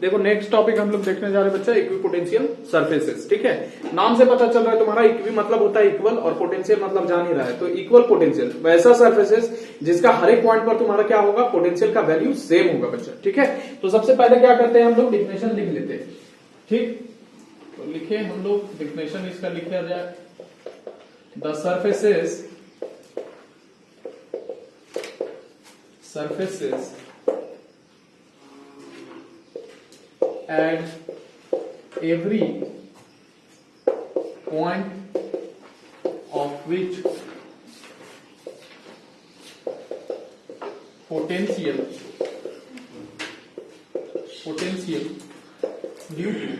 देखो next topic हम लोग देखने जा रहे हैं बच्चा इक्विपोटेंशियल सरफेसेस। ठीक है, नाम से पता चल रहा है तुम्हारा इक्वी मतलब होता है इक्वल और पोटेंशियल मतलब जान ही रहा है। तो इक्वल पोटेंशियल वैसा सरफेसेस जिसका हर एक पॉइंट पर तुम्हारा क्या होगा, पोटेंशियल का वैल्यू सेम होगा बच्चा। ठीक है, तो सबसे पहले क्या करते हैं हम लोग, डिफिनेशन लिख लेते हैं। ठीक, तो लिखे हम लोग डिफिनेशन इसका लिखा जाए, the surfaces at every point of which potential due to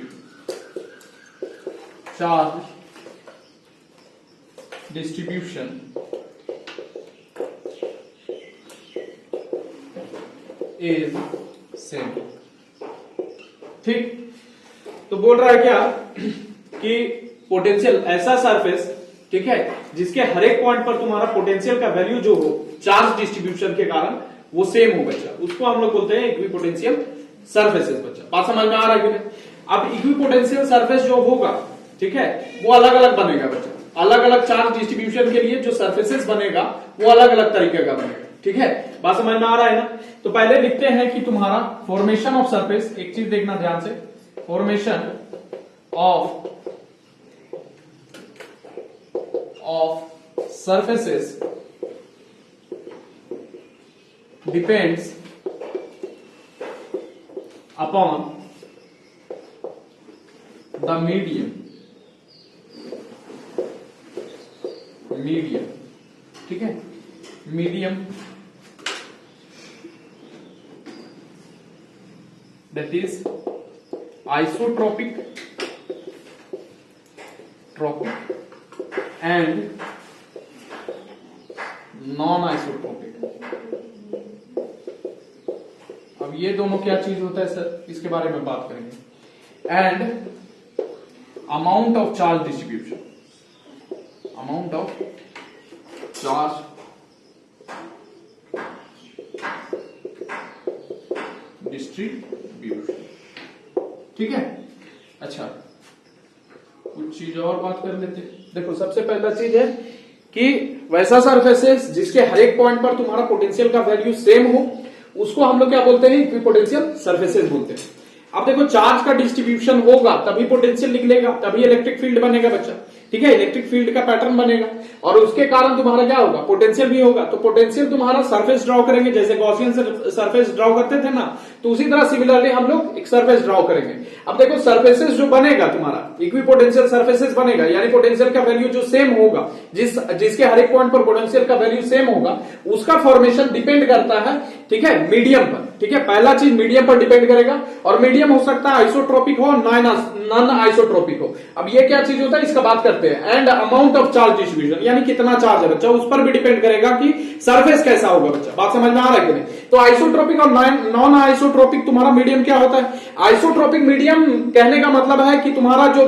charge distribution is same। ठीक, तो बोल रहा है क्या कि पोटेंशियल ऐसा सरफेस, ठीक है, जिसके हर एक पॉइंट पर तुम्हारा पोटेंशियल का वैल्यू जो हो चार्ज डिस्ट्रीब्यूशन के कारण वो सेम हो बच्चा, उसको हम लोग बोलते हैं इक्विपोटेंशियल सरफेसेस। बच्चा बात समझ में आ रहा है कि नहीं? अब इक्विपोटेंशियल सरफेस जो होगा, ठीक है, वो अलग अलग बनेगा बच्चा। अलग अलग चार्ज डिस्ट्रीब्यूशन के लिए जो सरफेसेस बनेगा वो अलग अलग तरीके का बनेगा। ठीक है, बात समझ में आ रहा है ना? तो पहले लिखते हैं कि तुम्हारा फॉर्मेशन ऑफ सरफेस, एक चीज देखना ध्यान से, formation of surfaces depends upon the medium, ठीक है, medium that is isotropic, and non-isotropic। अब ये दोनों क्या चीज होता है सर, इसके बारे में बात करेंगे। And amount of charge distribution, ठीक है। अच्छा, कुछ चीज और बात कर लेते हैं। देखो सबसे पहला चीज है कि वैसा सरफेसेस जिसके हर एक पॉइंट पर तुम्हारा पोटेंशियल का वैल्यू सेम हो, उसको हम लोग क्या बोलते हैं, इक्विपोटेंशियल सरफेसेस बोलते हैं। अब देखो चार्ज का डिस्ट्रीब्यूशन होगा तभी पोटेंशियल निकलेगा, तभी इलेक्ट्रिक फील्ड बनेगा बच्चा। ठीक है, इलेक्ट्रिक फील्ड का पैटर्न बनेगा और उसके कारण तुम्हारा क्या होगा, पोटेंशियल भी होगा। तो पोटेंशियल तुम्हारा सरफेस ड्रॉ करेंगे, जैसे गॉसियन सरफेस ड्रॉ करते थे ना, तो उसी तरह सिमिलरली हम लोग एक सरफेस ड्रॉ करेंगे। अब देखो सरफेसेस जो बनेगा तुम्हारा इक्विपोटेंशियल सरफेसेस बनेगा, यानी पोटेंशियल का वैल्यू जो सेम होगा, जिसके हर एक पॉइंट पर पोटेंशियल का वैल्यू सेम होगा, उसका फॉर्मेशन डिपेंड करता है, ठीक है, मीडियम पर। ठीक है, पहला चीज मीडियम पर डिपेंड करेगा, और मीडियम हो सकता है आइसोट्रोपिक हो, नॉन आइसोट्रोपिक हो। अब ये क्या चीज होता है, इसका बात करते हैं। And amount of charge distribution, यानी कितना चार्ज है बच्चा, उस पर भी डिपेंड करेगा कि सरफेस कैसा होगा बच्चा। बात समझ में आ रहा है कि नहीं? तो आइसोट्रोपिक और नॉन आइसोट्रोपिक तुम्हारा मीडियम क्या होता है? आइसोट्रोपिक मीडियम कहने का मतलब है कि तुम्हारा जो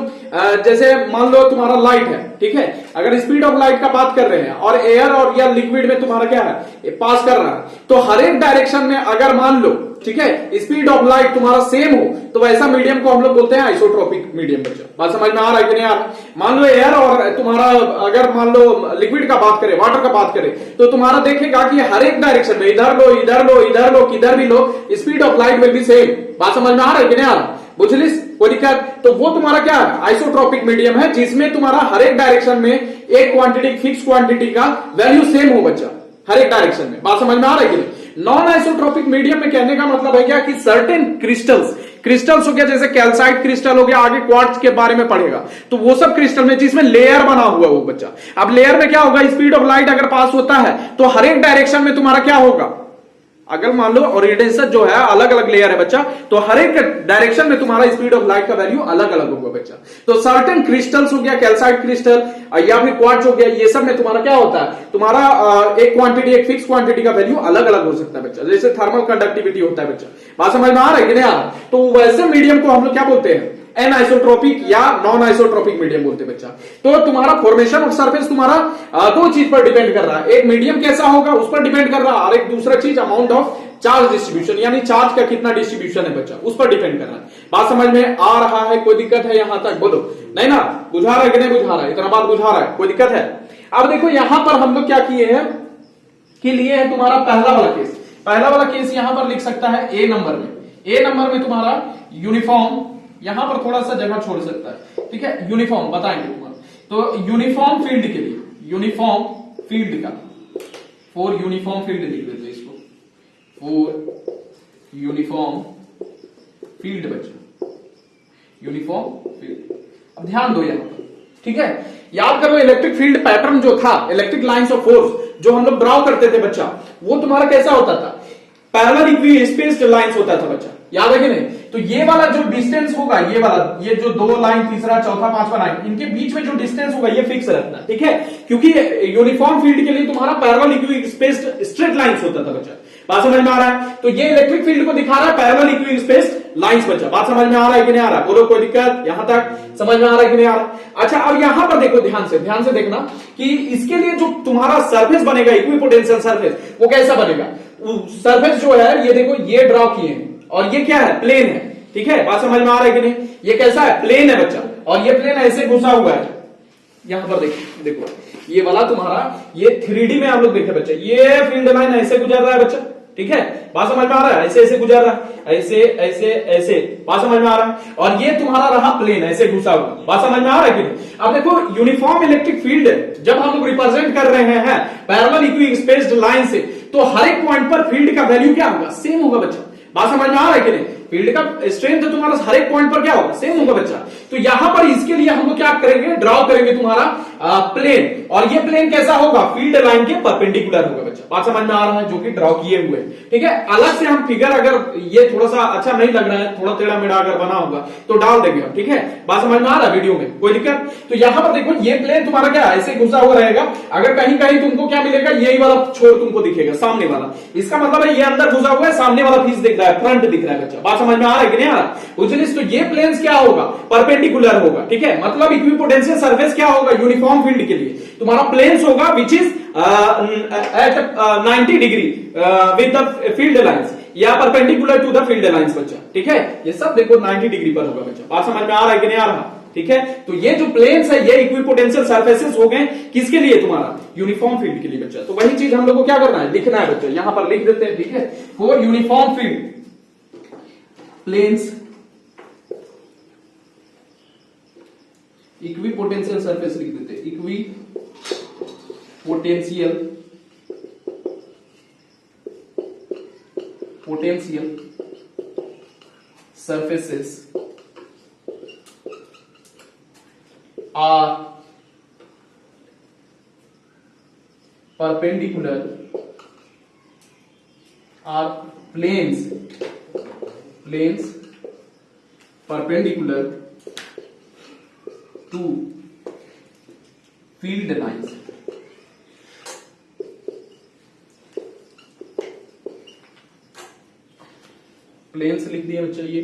जैसे मान लो तुम्हारा लाइट है, ठीक है, अगर स्पीड ऑफ लाइट का बात कर रहे हैं और एयर और या लिक्विड में तुम्हारा क्या है, पास कर रहा है, तो हर एक डायरेक्शन में अगर मान लो, ठीक है, स्पीड ऑफ लाइट तुम्हारा सेम हो, तो वैसा मीडियम को हम लोग बोलते हैं आइसोट्रोपिक मीडियम बच्चा। बात समझ में आ रहा है कि नहीं आ रहा? मान लो एयर और तुम्हारा अगर मान लो लिक्विड का बात करें, वाटर का बात करें, तो तुम्हारा देखेगा कि हर एक डायरेक्शन में इधर लो इधर लो इधर लो किधर भी लो, speed of light will be same. बात समझ में आ रहा है कि नहीं आ रहा? बुझलिस कोई दिक्कत? तो वो तुम्हारा क्या है, आइसोट्रोपिक मीडियम है, जिसमें तुम्हारा हर एक डायरेक्शन में एक क्वांटिटी, फिक्स क्वांटिटी का वैल्यू सेम हो बच्चा, हर एक डायरेक्शन में। बात समझ में आ रहा है कि नहीं? नॉन आइसोट्रोपिक मीडियम में कहने का मतलब है क्या कि सर्टेन क्रिस्टल्स हो गया, जैसे कैल्साइट क्रिस्टल हो गया, आगे क्वार्ट्ज के बारे में पढ़ेगा, तो वो सब क्रिस्टल में जिसमें लेयर बना हुआ वो बच्चा। अब लेयर में क्या होगा, स्पीड ऑफ लाइट अगर पास होता है तो हर एक डायरेक्शन में तुम्हारा क्या होगा, अगर मान लो ओरिएंटेशन जो है अलग अलग लेयर है बच्चा, तो हर एक डायरेक्शन में तुम्हारा स्पीड ऑफ लाइट का वैल्यू अलग अलग होगा बच्चा। तो सर्टेन क्रिस्टल्स हो गया, कैल्साइट क्रिस्टल या फिर क्वार्ट्ज हो गया, ये सब में तुम्हारा क्या होता है, तुम्हारा एक क्वांटिटी, एक फिक्स क्वांटिटी का वैल्यू अलग अलग हो सकता है बच्चा, जैसे थर्मल कंडक्टिविटी होता है बच्चा। बात समझ में आ रहा है कि नहीं आ रहा? तो वैसे मीडियम को हम लोग क्या बोलते हैं, एन आइसोट्रोपिक या नॉन आइसोट्रोपिक मीडियम बोलते हैं बच्चा। तो तुम्हारा फॉर्मेशन ऑफ सरफेस तुम्हारा दो चीज पर डिपेंड कर रहा है, एक मीडियम कैसा होगा उस पर डिपेंड कर रहा है, और एक दूसरा चीज अमाउंट ऑफ चार्ज डिस्ट्रीब्यूशन, यानी चार्ज का कितना डिस्ट्रीब्यूशन है बच्चा, उस पर डिपेंड कर रहा है। बात समझ में आ रहा है? कोई दिक्कत है यहां तक? बोलो नहीं ना, बुझा रहा है कि नहीं बुझा रहा है? इतना बात बुझा रहा है? कोई दिक्कत है? अब देखो यहां पर हम लोग क्या किए हैं कि लिए है तुम्हारा पहला वाला केस। पहला वाला केस यहां पर लिख सकता है ए नंबर में। ए नंबर में तुम्हारा यूनिफॉर्म, यहां पर थोड़ा सा जगह छोड़ सकता है, ठीक है, यूनिफॉर्म बताएंगे तुम्हारा। तो यूनिफॉर्म फील्ड के लिए, यूनिफॉर्म फील्ड का, फॉर यूनिफॉर्म फील्ड लिख देते इसको, फॉर यूनिफॉर्म फील्ड बच्चा, यूनिफॉर्म फील्ड। अब ध्यान दो यहां पर, ठीक है, याद करो इलेक्ट्रिक फील्ड पैटर्न जो था, इलेक्ट्रिक लाइंस ऑफ फोर्स जो हम लोग ड्रॉ करते थे बच्चा, वो तुम्हारा कैसा होता था? पैरेलल इक्वी स्पेस्ड लाइंस होता था बच्चा, याद है कि नहीं? तो ये वाला जो डिस्टेंस होगा, ये वाला, ये जो दो लाइन, तीसरा, चौथा, पांचवा लाइन, इनके बीच में जो डिस्टेंस होगा ये फिक्स रखना, ठीक है, क्योंकि यूनिफॉर्म फील्ड के लिए तुम्हारा parallel equi spaced straight lines होता था बच्चा। बात समझ में आ रहा है? तो ये इलेक्ट्रिक फील्ड को दिखा रहा है पैरेलल इक्वी स्पेस्ड लाइंस बच्चा। बात समझ में आ रहा है कि नहीं आ रहा? बोलो कोई दिक्कत यहां तक? समझ में आ रहा है कि नहीं आ रहा? अच्छा, अब यहां पर देखो, ध्यान से देखना कि इसके लिए जो तुम्हारा सरफेस बनेगा, इक्विपोटेंशियल सरफेस, वो कैसा बनेगा? सरफेस जो है ये देखो, ये ड्रॉ किए हैं और ये क्या है? प्लेन है, ठीक है। बात समझ में आ रहा है कि नहीं? ये कैसा है? प्लेन है बच्चा, और ये प्लेन ऐसे घुसा हुआ है। यहां पर देखो ये वाला तुम्हारा, ये 3D में आप लोग देखे बच्चा, ये फील्ड लाइन ऐसे गुजर रहा है बच्चा, ठीक है। बात समझ में आ रहा है? ऐसे ऐसे गुजर रहा है, ऐसे ऐसे ऐसे। बात समझ में आ रहा है? और ये तुम्हारा रहा प्लेन, ऐसे घुसा हुआ। बात समझ में आ रहा है कि नहीं? अब देखो यूनिफॉर्म इलेक्ट्रिक फील्ड जब हम लोग रिप्रेजेंट कर रहे हैं पैरेलल इक्वी स्पेस्ड लाइन से, तो हर एक पॉइंट पर फील्ड का वैल्यू क्या होगा? सेम होगा बच्चा। बात समझ में आ रहा है कि नहीं? फील्ड का स्ट्रेंथ तुम्हारा हर एक पॉइंट पर क्या होगा? सेम होगा बच्चा। तो यहां पर इसके लिए हम लोग क्या करेंगे? ड्रॉ करेंगे तुम्हारा प्लेन, और ये प्लेन कैसा होगा? फील्ड लाइन के परपेंडिकुलर होगा बच्चा। बात समझ में आ रहा है? जो कि ड्रॉ किए हुए, ठीक है। अलग से हम फिगर, अगर ये थोड़ा सा अच्छा नहीं लग रहा है, थोड़ा टेढ़ा मेढ़ा अगर बना होगा तो डाल देंगे हम, ठीक है। बात समझ में आ रहा है? वीडियो में कोई दिक्कत? तो यहां पर देखो, ये प्लेन तुम्हारा क्या ऐसे घुसा हुआ रहेगा। अगर कहीं कहीं तुमको क्या मिलेगा? यही वाला छोर तुमको दिखेगा, सामने वाला। इसका मतलब है ये अंदर घुसा हुआ है, सामने वाला पीस दिख रहा है, फ्रंट दिख रहा है बच्चा। बात समझ में आ रहा है कि नहीं आ रहा? उजलिस, तो ये प्लेन्स क्या होगा? परपेंडिकुलर होगा, ठीक है। मतलब इक्विपोटेंशियल सरफेस क्या होगा यूनिफॉर्म फील्ड के लिए? तुम्हारा प्लेन्स होगा which is at 90 degree with the field lines, या perpendicular to the field lines बच्चा, ठीक है। ये सब देखो 90 डिग्री पर होगा बच्चा। बात समझ में आ रहा है कि नहीं आ रहा? ठीक है। तो ये जो प्लेन्स है ये इक्विपोटेंशियल सरफेसेस हो गए, किसके लिए? तुम्हारा यूनिफॉर्म फील्ड के लिए बच्चा। तो वही चीज हम लोग को क्या करना है? लिखना है बच्चा। यहां पर लिख देते हैं, ठीक है। For uniform field planes equipotential surface लिख देते हैं, potential surfaces are perpendicular, are planes perpendicular to field lines. Planes लिख दिए बच्चा, ये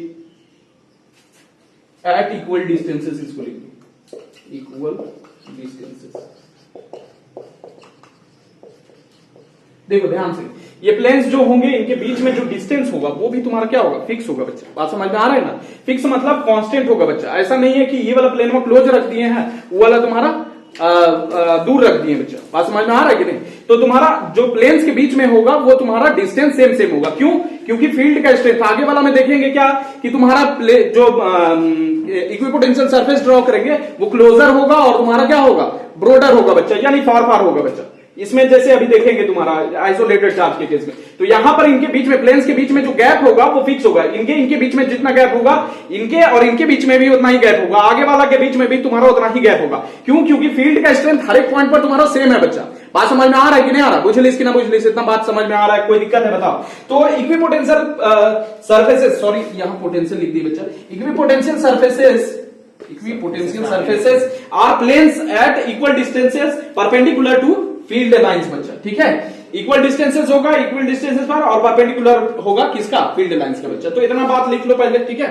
एट इक्वल डिस्टेंसेस, इसको लिख दो, इक्वल डिस्टेंसेस। देखो ध्यान से, ये प्लेन्स जो होंगे इनके बीच में जो डिस्टेंस होगा वो भी तुम्हारा क्या होगा? फिक्स होगा बच्चा। बात समझ में आ रहा है ना? फिक्स मतलब कांस्टेंट होगा बच्चा। ऐसा नहीं है कि ये वाला प्लेन में क्लोज रख दिए हैं, वो वाला तुम्हारा दूर रख दिए बच्चा। बात समझ में आ रहा है कि नहीं? तो तुम्हारा जो प्लेन्स के बीच में होगा वो तुम्हारा डिस्टेंस सेम होगा। क्यों? क्योंकि फील्ड का स्ट्रेंथ आगे वाला में देखेंगे क्या कि तुम्हारा जो इक्विपोटेंशियल सरफेस ड्रॉ करेंगे वो क्लोजर होगा और तुम्हारा क्या होगा? ब्रॉडर होगा बच्चा, यानी फार होगा बच्चा। इसमें जैसे अभी देखेंगे तुम्हारा आइसोलेटेड चार्ज के केस में, तो यहां पर इनके बीच में, प्लेन्स के बीच में जो गैप होगा वो फिक्स होगा। इनके बीच में जितना गैप होगा, इनके और इनके बीच में भी उतना ही गैप होगा, आगे वाला के बीच में भी तुम्हारा उतना ही गैप होगा। क्यों? क्योंकि फील्ड का स्ट्रेंथ हर एक पॉइंट पर तुम्हारा सेम है बच्चा। बात समझ में आ रहा है कि नहीं आ रहा? बुझलिस कि ना बुझलिस? इतना बात समझ में आ रहा है? कोई दिक्कत है बताओ? तो इक्विपोटेंशियल सरफेसेस, सॉरी यहां पोटेंशियल लिख दी बच्चा, equipotential surfaces are planes at equal distances perpendicular to field lines बच्चा, ठीक है। इक्वल डिस्टेंसेस होगा, इक्वल डिस्टेंसेस पर, और परपेंडिकुलर होगा किसका? फील्ड लाइंस का बच्चा। तो इतना बात लिख लो पहले, ठीक है।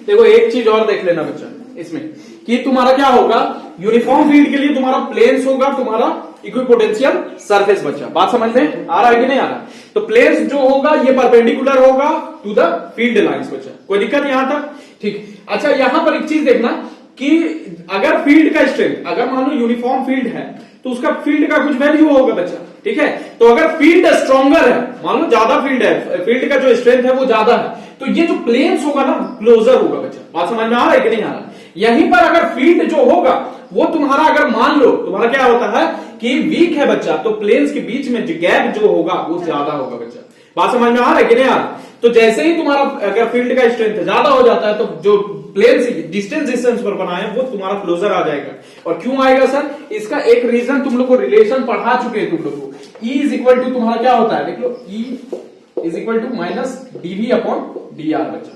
देखो एक चीज और देख लेना बच्चा इसमें, कि तुम्हारा क्या होगा? यूनिफॉर्म फील्ड के लिए तुम्हारा प्लेन्स होगा, तुम्हारा इक्विपोटेंशियल सरफेस बच्चा। बात समझ में आ रहा है कि नहीं आ रहा? तो प्लेन्स जो होगा ये परपेंडिकुलर होगा टू द फील्ड लाइंस बच्चा। कोई दिक्कत यहां तक? ठीक। अच्छा यहां पर एक चीज देखना कि अगर फील्ड का स्ट्रेंथ, अगर मान लो यूनिफॉर्म फील्ड है तो उसका फील्ड का कुछ वैल्यू होगा बच्चा, ठीक है। तो अगर फील्ड स्ट्रॉन्गर है, मान लो ज्यादा फील्ड है, फील्ड का जो स्ट्रेंथ है वो ज्यादा है, तो ये जो प्लेन्स होगा ना क्लोजर होगा बच्चा। बात समझ में आ रहा है कि नहीं आ रहा? यहीं पर अगर फील्ड जो होगा वो तुम्हारा, अगर मान लो तुम्हारा क्या होता है कि वीक है बच्चा, तो प्लेन्स के बीच में गैप जो होगा वो ज्यादा होगा बच्चा। बात समझ में आ रहा है कि नहीं आ रहा? तो जैसे ही तुम्हारा अगर फील्ड का स्ट्रेंथ ज्यादा हो जाता है तो जो प्लेन्स डिस्टेंस पर बनाए वो तुम्हारा क्लोजर आ जाएगा। और क्यों आएगा सर? इसका एक रीजन तुम लोग को रिलेशन पढ़ा चुके हैं तुम लोग को। E इज इक्वल टू तुम्हारा क्या होता है, देख लो, E is equal to minus dV upon dr बच्चा,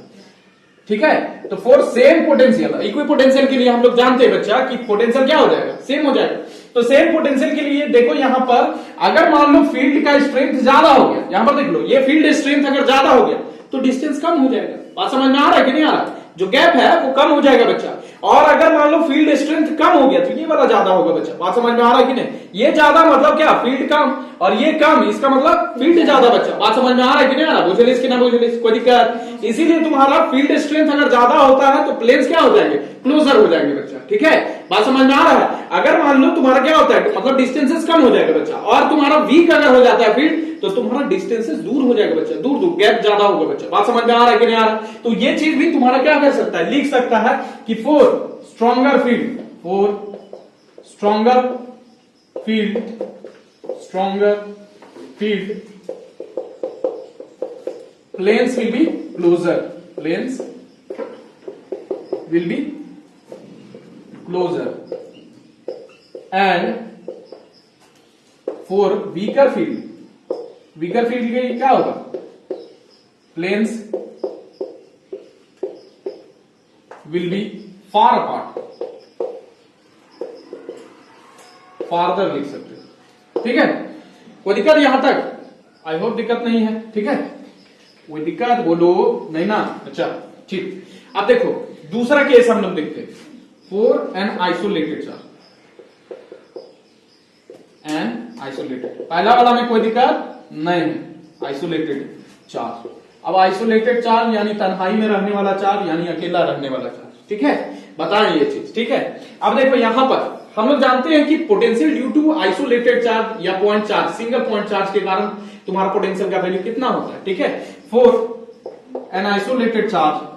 ठीक है। तो for same potential, equipotential के लिए हम लोग जानते हैं बच्चा कि पोटेंशियल क्या हो जाएगा, सेम हो जाएगा। तो सेम पोटेंशियल के लिए देखो यहां पर अगर मान लो फील्ड का स्ट्रेंथ ज्यादा हो गया, यहां पर देख लो ये फील्ड स्ट्रेंथ अगर ज्यादा हो गया तो डिस्टेंस कम हो जाएगा। बात समझ में आ रहा है कि नहीं आ रहा? जो गैप है वो कम हो जाएगा बच्चा। और अगर मान लो फील्ड स्ट्रेंथ कम हो गया तो ये वाला ज्यादा होगा बच्चा। बात समझ में आ रहा है कि नहीं? ये ज्यादा मतलब क्या, फील्ड कम, और ये कम, इसका मतलब फील्ड ज्यादा बच्चा। बात समझ में आ रहा है कि नहीं आ रहा? बुझलिस कि ना बुझलिस? कोई दिक्कत? इसीलिए तुम्हारा फील्ड स्ट्रेंथ अगर ज्यादा होता है तो प्लेन्स क्या हो जाएंगे, क्लोजर हो जाएंगे बच्चा, ठीक है। बात समझ में आ रहा है? अगर मान लो तुम्हारा क्या होता है, मतलब डिस्टेंसेस कम हो जाएगा बच्चा, और तुम्हारा वीक अगर हो जाता है फील्ड तो तुम्हारा डिस्टेंसेस दूर हो जाएगा बच्चा, दूर दूर, गैप ज्यादा होगा बच्चा। बात समझ में आ रहा है कि नहीं आ रहा? तो ये चीज भी तुम्हारा क्या कर सकता है, लिख सकता है कि for stronger field, for stronger field planes will be closer, planes will be closer, and for weaker field के क्या होगा, planes will be far apart, farther लिख सकते हो, ठीक है। कोई दिक्कत यहां तक? आई होप दिक्कत नहीं है, ठीक है। कोई दिक्कत बोलो नहीं ना? अच्छा ठीक। अब देखो दूसरा केस हम लोग देखते हैं, फॉर एन आइसोलेटेड चार्ज, पहला वाला में कोई दिक्कत नहीं है, आइसोलेटेड चार्ज। अब आइसोलेटेड चार्ज यानी तन्हाई में रहने वाला चार्ज, यानी अकेला रहने वाला चार्ज, ठीक है। बताएं ये चीज, ठीक है। अब देखो यहां पर हम लोग जानते हैं कि potential due to isolated charge या point charge, single point charge के कारण तुम्हारा पोटेंशियल का वैल्यू कितना होता है, ठीक है। For an isolated charge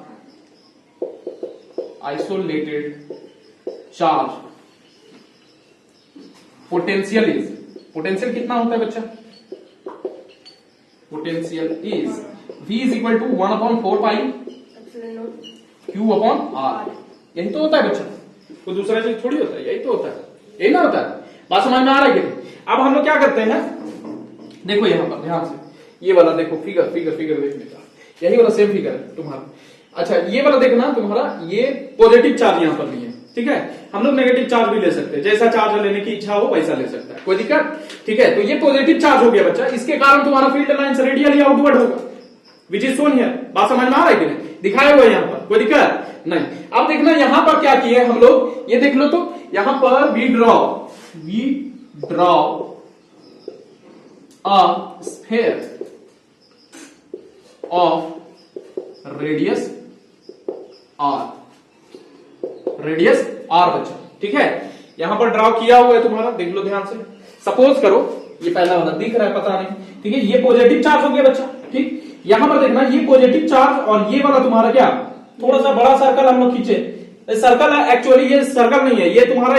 potential कितना होता है बच्चा, potential is V is equal to 1/4 pi Q upon R। यही तो होता है बच्चा, कोई दूसरा चीज थोड़ी होता है, यही तो होता है, यही ना होता है। बात समझ में आ रहा है कि? अब हम लोग क्या करते हैं, देखो यहां पर ध्यान से, ये वाला देखो फिगर देखने का, यही वाला सेम फिगर है तुम्हारा। अच्छा ये वाला देखना तुम्हारा, ये पॉजिटिव चार्ज यहां पर नहीं है, ठीक है। हम लोग नेगेटिव चार्ज भी ले सकते हैं, जैसा चार्ज लेने की इच्छा हो वैसा ले सकता है, कोई दिक्कत? ठीक है। तो ये पॉजिटिव चार्ज हो गया बच्चा, इसके कारण तुम्हारा फील्ड लाइंस रेडियली आउटवर्ड होगा, विच इज सोन हियर। बात समझ में आ रहा है कि नहीं? दिखाया हुआ है यहां पर, कोई दिक्कत नहीं। अब देखना यहां पर क्या किए हम लोग, ये देख लो, तो यहां पर we draw a sphere of radius r बच्चा, ठीक है। यहां पर ड्रॉ किया हुआ है तुम्हारा, देख लो ध्यान से। सपोज करो ये पहला वाला दिख रहा है, पता नहीं, ठीक है। ये पॉजिटिव चार्ज हो गया बच्चा, ठीक। यहां पर देखना ये पॉजिटिव चार्ज, और ये वाला तुम्हारा क्या, थोड़ा सा बड़ा सर्कल हम लोग खींचे, सर्कल एक्चुअली ये सर्कल नहीं है, ये तुम्हारा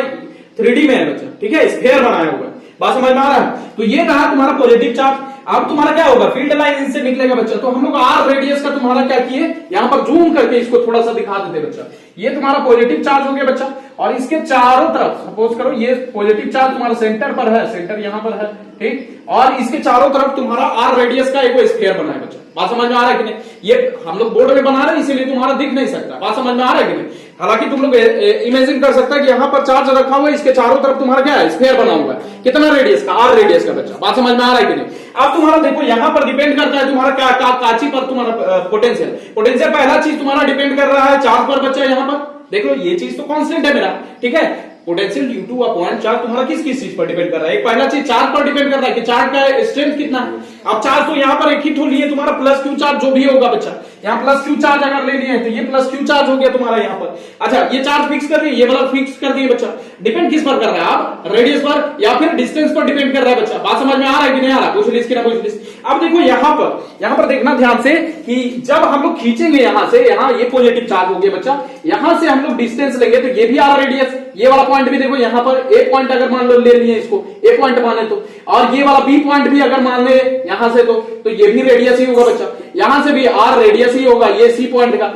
3D में है बच्चा, ठीक है, स्फीयर बनाया हुआ है। बात समझ में आ रहा है? तो ये रहा तुम्हारा पॉजिटिव चार्ज। अब तुम्हारा क्या होगा, फील्ड लाइन इनसे निकलेगा बच्चा। तो हम लोग आर रेडियस का तुम्हारा क्या किए, यहां पर जूम करके इसको थोड़ा सा दिखा देते बच्चा। ये तुम्हारा पॉजिटिव चार्ज हो गया बच्चा, और इसके चारों तरफ सपोज करो ये पॉजिटिव चार्ज तुम्हारा सेंटर पर है, सेंटर यहां पर है, ठीक। और इसके चारों तरफ तुम्हारा आर रेडियस का एक स्फीयर बना है बच्चा। बात समझ में आ रहा है कि नहीं? ये हम लोग बोर्ड में बना रहे हैं इसीलिए तुम्हारा दिख नहीं सकता। बात समझ में आ रहा है कि नहीं? हालांकि तुम लोग इमेजिन कर सकता है कि यहां पर चार्ज रखा हुआ है, इसके चारों तरफ तुम्हारा क्या है, स्फीयर बना हुआ है, कितना रेडियस का, आर रेडियस का बच्चा। बात समझ में आ रहा है कि नहीं? अब तुम्हारा देखो यहां पर डिपेंड करता है तुम्हारा क्या, काची पर तुम्हारा पोटेंशियल पहला चीज तुम्हारा डिपेंड कर रहा है चार्ज पर बच्चा। यहां पर देख लो ये चीज तो कांस्टेंट है मेरा, ठीक है। Potential due to a point charge तुम्हारा किस किस चीज पर डिपेंड कर रहा है? एक पहला चीज चार्ज पर डिपेंड कर रहा है कि चार्ज का स्ट्रेंथ कितना है। अब चार्ज तो यहाँ पर एक ही ठोल लिए तुम्हारा प्लस क्यू चार्ज जो भी होगा बच्चा, यहाँ प्लस क्यू चार्ज अगर ले लिए तो ये प्लस क्यू चार्ज हो गया तुम्हारा यहाँ पर। अच्छा ये चार्ज फिक्स कर दिए, ये वाला फिक्स कर दिए बच्चा। डिपेंड किस पर कर रहा है? आप रेडियस पर या फिर डिस्टेंस पर डिपेंड कर रहा है बच्चा। बात समझ में आ रहा है कि नहीं आ रहा? पूछ लीजिए ना पूछ लीजिए। अब देखो यहाँ पर देखना ध्यान से कि जब हम लोग खींचेंगे यहां से, यहाँ ये पॉजिटिव चार्ज हो गया बच्चा, यहां से हम लोग डिस्टेंस लेंगे तो ये भी आर रेडियस, ये वाला पॉइंट भी देखो यहाँ पर ए पॉइंट अगर मान लो ले लिए इसको ए पॉइंट माने तो, और ये वाला बी पॉइंट भी अगर मान ले यहां से तो ये भी रेडियस ही होगा बच्चा। यहां से भी आर रेडियस ही होगा, ये सी पॉइंट का।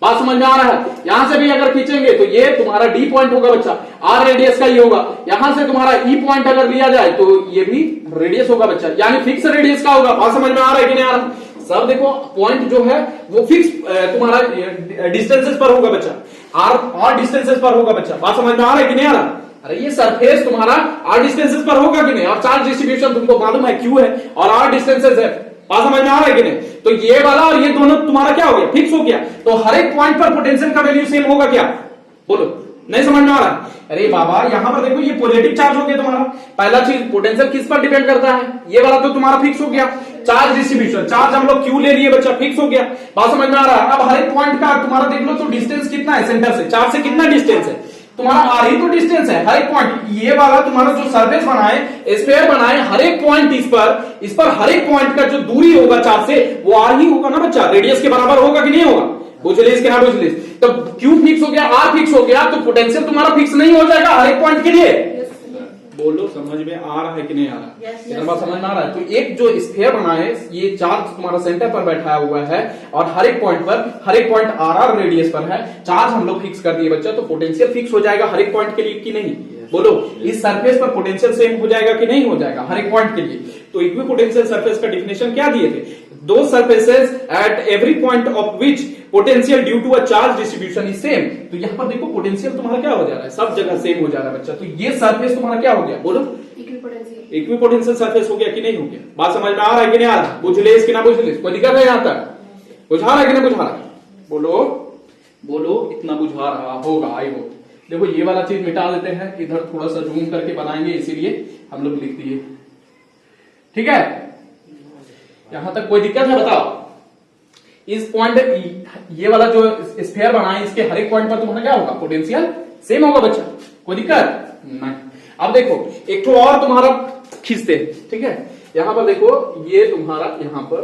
बात समझ में आ रहा है? यहां से भी अगर खींचेंगे तो ये तुम्हारा डी पॉइंट होगा बच्चा, आर रेडियस का ही होगा। यहां से तुम्हारा ई पॉइंट अगर लिया जाए तो ये भी रेडियस होगा बच्चा, यानी फिक्स रेडियस का होगा। बात समझ में आ रहा है कि नहीं आ रहा? सब देखो पॉइंट जो है वो फिक्स तुम्हारा डिस्टेंसेस पर होगा बच्चा, आर डिस्टेंसेस पर होगा बच्चा। बात समझ में आ रहा है कि नहीं आ रहा? अरे ये सरफेस तुम्हारा आर डिस्टेंसेस पर होगा कि नहीं? और चार्ज डिस्ट्रीब्यूशन तुमको मालूम है क्यू है और आर डिस्टेंसेस है। बात समझ में आ रहा है कि नहीं? तो ये वाला और ये दोनों तुम्हारा क्या हो गया? फिक्स हो गया। तो हर एक पॉइंट पर पोटेंशियल का वैल्यू सेम होगा क्या? बोलो, नहीं समझ में आ रहा? अरे बाबा यहां पर देखो ये पॉजिटिव चार्ज हो गया तुम्हारा। पहला चीज पोटेंशियल किस पर डिपेंड करता है? ये वाला तो तुम्हारा फिक्स हो गया। चार्ज डिस्ट्रीब्यूशन, चार्ज हम लोग क्यू ले लिए बच्चा, फिक्स हो गया। बात समझ में आ रहा है? अब हर एक पॉइंट का तुम्हारा देख लो तो डिस्टेंस कितना है सेंटर से, चार्ज से कितना डिस्टेंस है तुम्हारा? आर ही तो डिस्टेंस है हर एक पॉइंट। ये वाला तुम्हारा जो सरफेस बनाए, स्फीयर बनाए, हर एक पॉइंट इस पर हर एक पॉइंट का जो दूरी होगा चार्ज से वो आर ही होगा ना बच्चा, रेडियस के बराबर होगा कि नहीं होगा? बुझ लीजिए कि ना बुझ लीजिए। तो क्यू फिक्स हो गया, आर फिक्स हो गया, तो पोटेंशियल तुम्हारा फिक्स नहीं हो जाएगा हर एक पॉइंट के लिए? बोलो समझ में आ रहा है कि नहीं आ रहा? इधर बात समझ में आ रहा है? तो एक जो स्फीयर बना है, ये चार्ज तुम्हारा सेंटर पर बैठा हुआ है और हर एक पॉइंट आर रेडियस पर है, चार्ज हम लोग फिक्स कर दिए बच्चा, तो पोटेंशियल फिक्स हो जाएगा हर एक पॉइंट के लिए कि नहीं? बोलो इस सरफेस पर पोटेंशियल सेम हो जाएगा कि नहीं हो जाएगा हर एक पॉइंट के लिए? तो इक्विपोटेंशियल सरफेस का डिफिनेशन क्या दिए थे? दो surfaces at every point of which potential due to a charge distribution is same. तो यहां पर देखो पोटेंशियल तुम्हारा क्या हो जा रहा है? सब जगह सेम हो जा रहा है बच्चा। तो ये सरफेस तुम्हारा क्या हो गया? बोलो इक्विपोटेंशियल सरफेस हो गया कि नहीं हो गया? बात समझ में आ रहा है कि नहीं आ रहा? बुझ ले इसकी ना बुझ ले, कोई दिक्कत है यहां तक? बुझा रहा है कि नहीं बुझा रहा? बोलो इतना बुझा रहा होगा आई होप। देखो ये वाला चीज मिटा देते हैं, इधर थोड़ा सा जूम करके बनाएंगे, इसीलिए हम लोग लिख दिए। ठीक है, यहां तक कोई दिक्कत है? बताओ। इस पॉइंट ये वाला जो स्फीयर बना है, इसके हर एक पॉइंट पर तुम्हारा क्या होगा? पोटेंशियल सेम होगा बच्चा, कोई दिक्कत नहीं। अब देखो एक तो और तुम्हारा खींचते, ठीक है, यहां पर देखो ये तुम्हारा यहां पर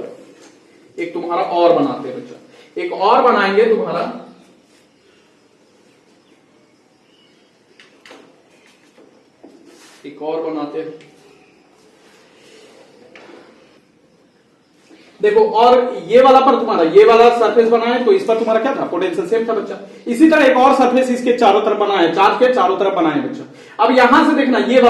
एक तुम्हारा और बनाते हैं बच्चा, एक और बनाएंगे तुम्हारा, एक और बनाते हैं। देखो और ये वाला पर तुम्हारा ये वाला सरफेस बना है, तो इस पर तुम्हारा क्या था? पोटेंशियल सेम था बच्चा। इसी तरह एक और सरफेस इसके चारों तरफ बना है, चार्ज के चारों तरफ बना है बच्चा। अब यहां से देखना ये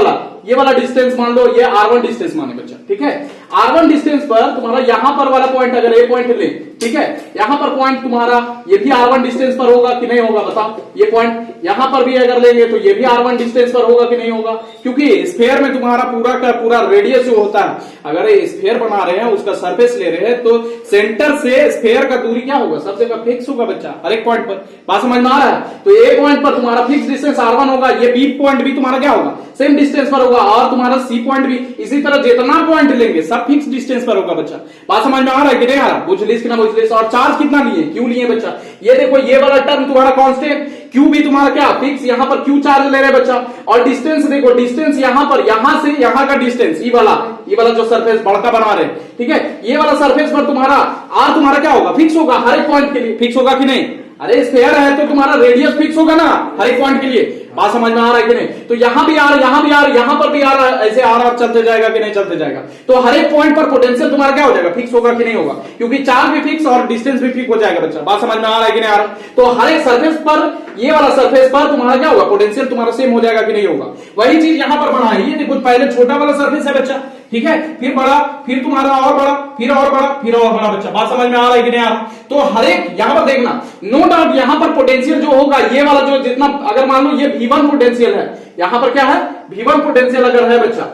वाला डिस्टेंस मान लो, ये R1 डिस्टेंस माने बच्चा, ठीक है। R1 डिस्टेंस पर तुम्हारा यहां पर वाला पॉइंट अगर ए पॉइंट ले, ठीक है, यहां पर पॉइंट तुम्हारा ये भी R1 डिस्टेंस पर होगा कि नहीं होगा? बताओ। ये पॉइंट यहां पर भी अगर लेंगे तो ये भी R1 डिस्टेंस पर होगा कि नहीं होगा? क्योंकि स्फीयर में तुम्हारा पूरा का पूरा रेडियस जो होता है, अगर स्फीयर बना रहे हैं, उसका सरफेस ले रहे हैं, तो सेंटर से स्फीयर का दूरी क्या होगा? सब जगह फिक्स होगा बच्चा, हर एक पॉइंट पर। बात समझ में आ रहा है? तो ए पॉइंट पर तुम्हारा फिक्स डिस्टेंस R1 होगा, ये बी पॉइंट भी तुम्हारा क्या होगा? सेम डिस्टेंस पर होगा, और तुम्हारा सी पॉइंट भी इसी तरह जितना पॉइंट लेंगे सब फिक्स डिस्टेंस पर होगा बच्चा। बात समझ में आ रहा है कि नहीं आ रहा? बुझ लीजिए कि ना बुझ लीजिए। और चार्ज कितना लिए? क्यू लिए बच्चा। ये देखो ये वाला टर्म तुम्हारा कांस्टेंट, क्यू भी तुम्हारा क्या फिक्स, यहां पर क्यू चार्ज ले रहे बच्चा। और डिस्टेंस देखो, डिस्टेंस यहां पर, यहां से यहां का डिस्टेंस, ये वाला जो सरफेस बड़का बना रहे, ठीक है, ये वाला सरफेस पर तुम्हारा आर तुम्हारा क्या होगा? फिक्स होगा, हर एक पॉइंट के लिए फिक्स होगा कि नहीं? अरे स्फीयर है तो तुम्हारा रेडियस फिक्स होगा ना हर एक पॉइंट के लिए। बात समझ में आ रहा है कि नहीं? तो यहां भी आर, यहां भी आर, यहां पर भी आर, ऐसे आर चलते जाएगा कि नहीं चलते जाएगा? तो हर एक पॉइंट पर पोटेंशियल तुम्हारा क्या हो जाएगा? फिक्स होगा कि नहीं होगा? क्योंकि चार्ज भी फिक्स और डिस्टेंस भी फिक्स हो जाएगा बच्चा। बात समझ में आ रहा है कि नहीं आ रहा? तो हर एक सरफेस पर, ये वाला सरफेस पर तुम्हारा क्या होगा? पोटेंशियल तुम्हारा सेम हो जाएगा कि नहीं होगा? वही चीज यहां पर बना है। ये देखो पहले छोटा वाला सरफेस है बच्चा, ठीक है, फिर बड़ा, फिर तुम्हारा और बड़ा, फिर और बड़ा, फिर और बड़ा बच्चा। बात समझ में आ रहा है कि नहीं आ रहा? तो हर एक यहां पर देखना, नो डाउट यहां पर पोटेंशियल जो होगा, ये वाला जो जितना, अगर मान लो ये V1 पोटेंशियल है, यहां पर क्या है? V1 पोटेंशियल अगर है बच्चा,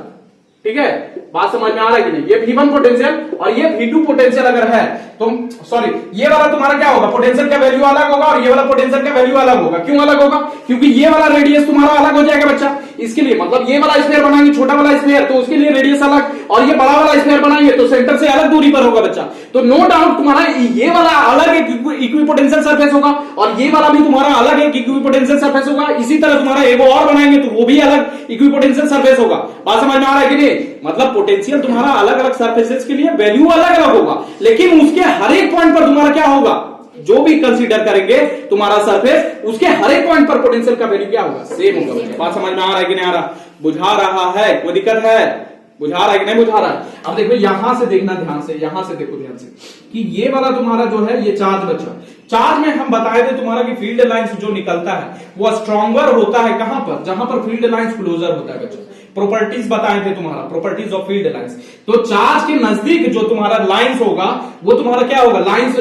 ठीक है, बात समझ में आ रहा है कि नहीं? ये V1 पोटेंशियल और ये V2 पोटेंशियल अगर है तो सॉरी, ये वाला तुम्हारा क्या होगा, पोटेंशियल का वैल्यू अलग होगा और ये वाला पोटेंशियल का वैल्यू अलग होगा। क्यों अलग होगा? क्योंकि ये वाला रेडियस तुम्हारा अलग हो जाएगा बच्चा। इसके लिए मतलब ये वाला स्फीयर बनाएंगे, छोटा वाला स्फीयर, तो उसके लिए रेडियस अलग, और ये बड़ा वाला स्फीयर बनाएंगे तो सेंटर से अलग दूरी पर होगा बच्चा। तो नो डाउट तुम्हारा ये वाला अलग एक इक्विपोटेंशियल सरफेस होगा और ये वाला भी तुम्हारा अलग एक इक्विपोटेंशियल सरफेस होगा। इसी तरह तुम्हारा एक और बनाएंगे तो वो भी अलग इक्विपोटेंशियल सरफेस होगा। बात समझ में आ रहा है कि नहीं? मतलब पोटेंशियल तुम्हारा अलग अलग सरफेसेस के लिए वैल्यू अलग अलग होगा, लेकिन उसके हर एक पॉइंट पर तुम्हारा क्या होगा, जो भी कंसीडर करेंगे तुम्हारा सरफेस, उसके हर एक पॉइंट पर पोटेंशियल का वैल्यू क्या होगा, सेम होगा बच्चा। बात समझ में आ रहा है कि नहीं आ रहा? बुझा रहा है? कोई दिक्कत है? बुझा रहा है कि नहीं बुझा रहा है? अब देखो यहां से देखना ध्यान से, यहां से देखो ध्यान से कि ये वाला तुम्हारा जो है ये चार्ज बच्चा, चार्ज में हम बताए थे तुम्हारा कि फील्ड लाइंस जो निकलता है वो स्ट्रॉन्गर होता है कहां पर, जहां पर फील्ड लाइंस क्लोजर होता है बच्चा। प्रॉपर्टीज बताए थे तुम्हारा, प्रॉपर्टीज ऑफ फील्ड लाइंस। तो चार्ज के नजदीक जो तुम्हारा लाइंस होगा वो तुम्हारा क्या होगा, लाइंस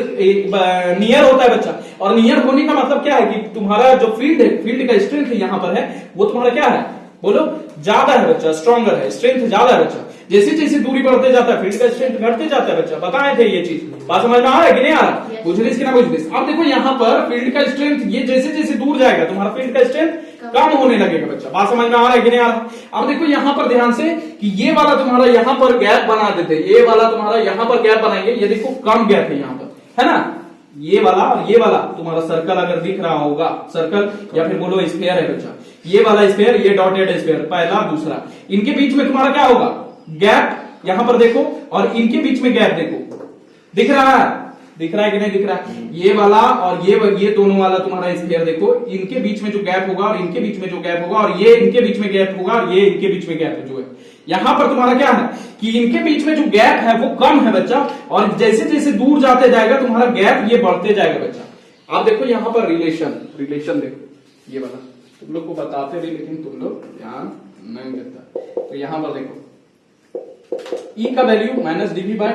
नियर होता है बच्चा। और नियर होने का मतलब क्या है कि तुम्हारा जो फील्ड है, फील्ड का स्ट्रेंथ यहां पर है वो तुम्हारा क्या है, बोलो, ज्यादा है बच्चा, स्ट्रॉन्गर है, स्ट्रेंथ ज्यादा है बच्चा। जैसे जैसे दूरी बढ़ते जाता है फील्ड का स्ट्रेंथ घटते जाता है बच्चा। बताए थे ये चीज, बात समझ में आ रहा है कि नहीं आ रहा? बुझलिस कि ना बुझलिस? अब देखो यहाँ पर फील्ड का स्ट्रेंथ ये जैसे जैसे दूर जाएगा तुम्हारा फील्ड का स्ट्रेंथ कम होने लगेगा बच्चा। बात समझ में आ रहा है कि नहीं आ रहा? अब देखो यहाँ पर ध्यान से कि ये वाला तुम्हारा यहाँ पर गैप बना देते, ये वाला तुम्हारा यहाँ पर गैप बनाएंगे, ये देखो कम गैप है यहाँ पर, है ना? ये वाला और ये वाला तुम्हारा सर्कल अगर दिख रहा होगा, सर्कल या फिर बोलो स्फीयर है बच्चा, ये वाला स्फीयर, ये डॉटेड स्फीयर, पहला दूसरा, इनके बीच में तुम्हारा क्या होगा, गैप। यहां पर देखो और इनके बीच में गैप देखो, दिख रहा है? दिख रहा है कि नहीं दिख रहा है? ये वाला और ये दोनों वाला तुम्हारा स्फीयर देखो, इनके बीच में जो गैप होगा और इनके बीच में जो गैप होगा, और ये इनके बीच में गैप होगा और ये इनके बीच में गैप जो है, यहां पर तुम्हारा क्या है कि इनके बीच में जो गैप है वो कम है बच्चा, और जैसे जैसे दूर जाते जाएगा तुम्हारा गैप ये बढ़ते जाएगा बच्चा। आप देखो यहां पर रिलेशन देखो, ये वाला तुम लोग को बताते रहे लेकिन तुम लोग ध्यान नहीं देता। तो यहां पर देखो E का value minus d V by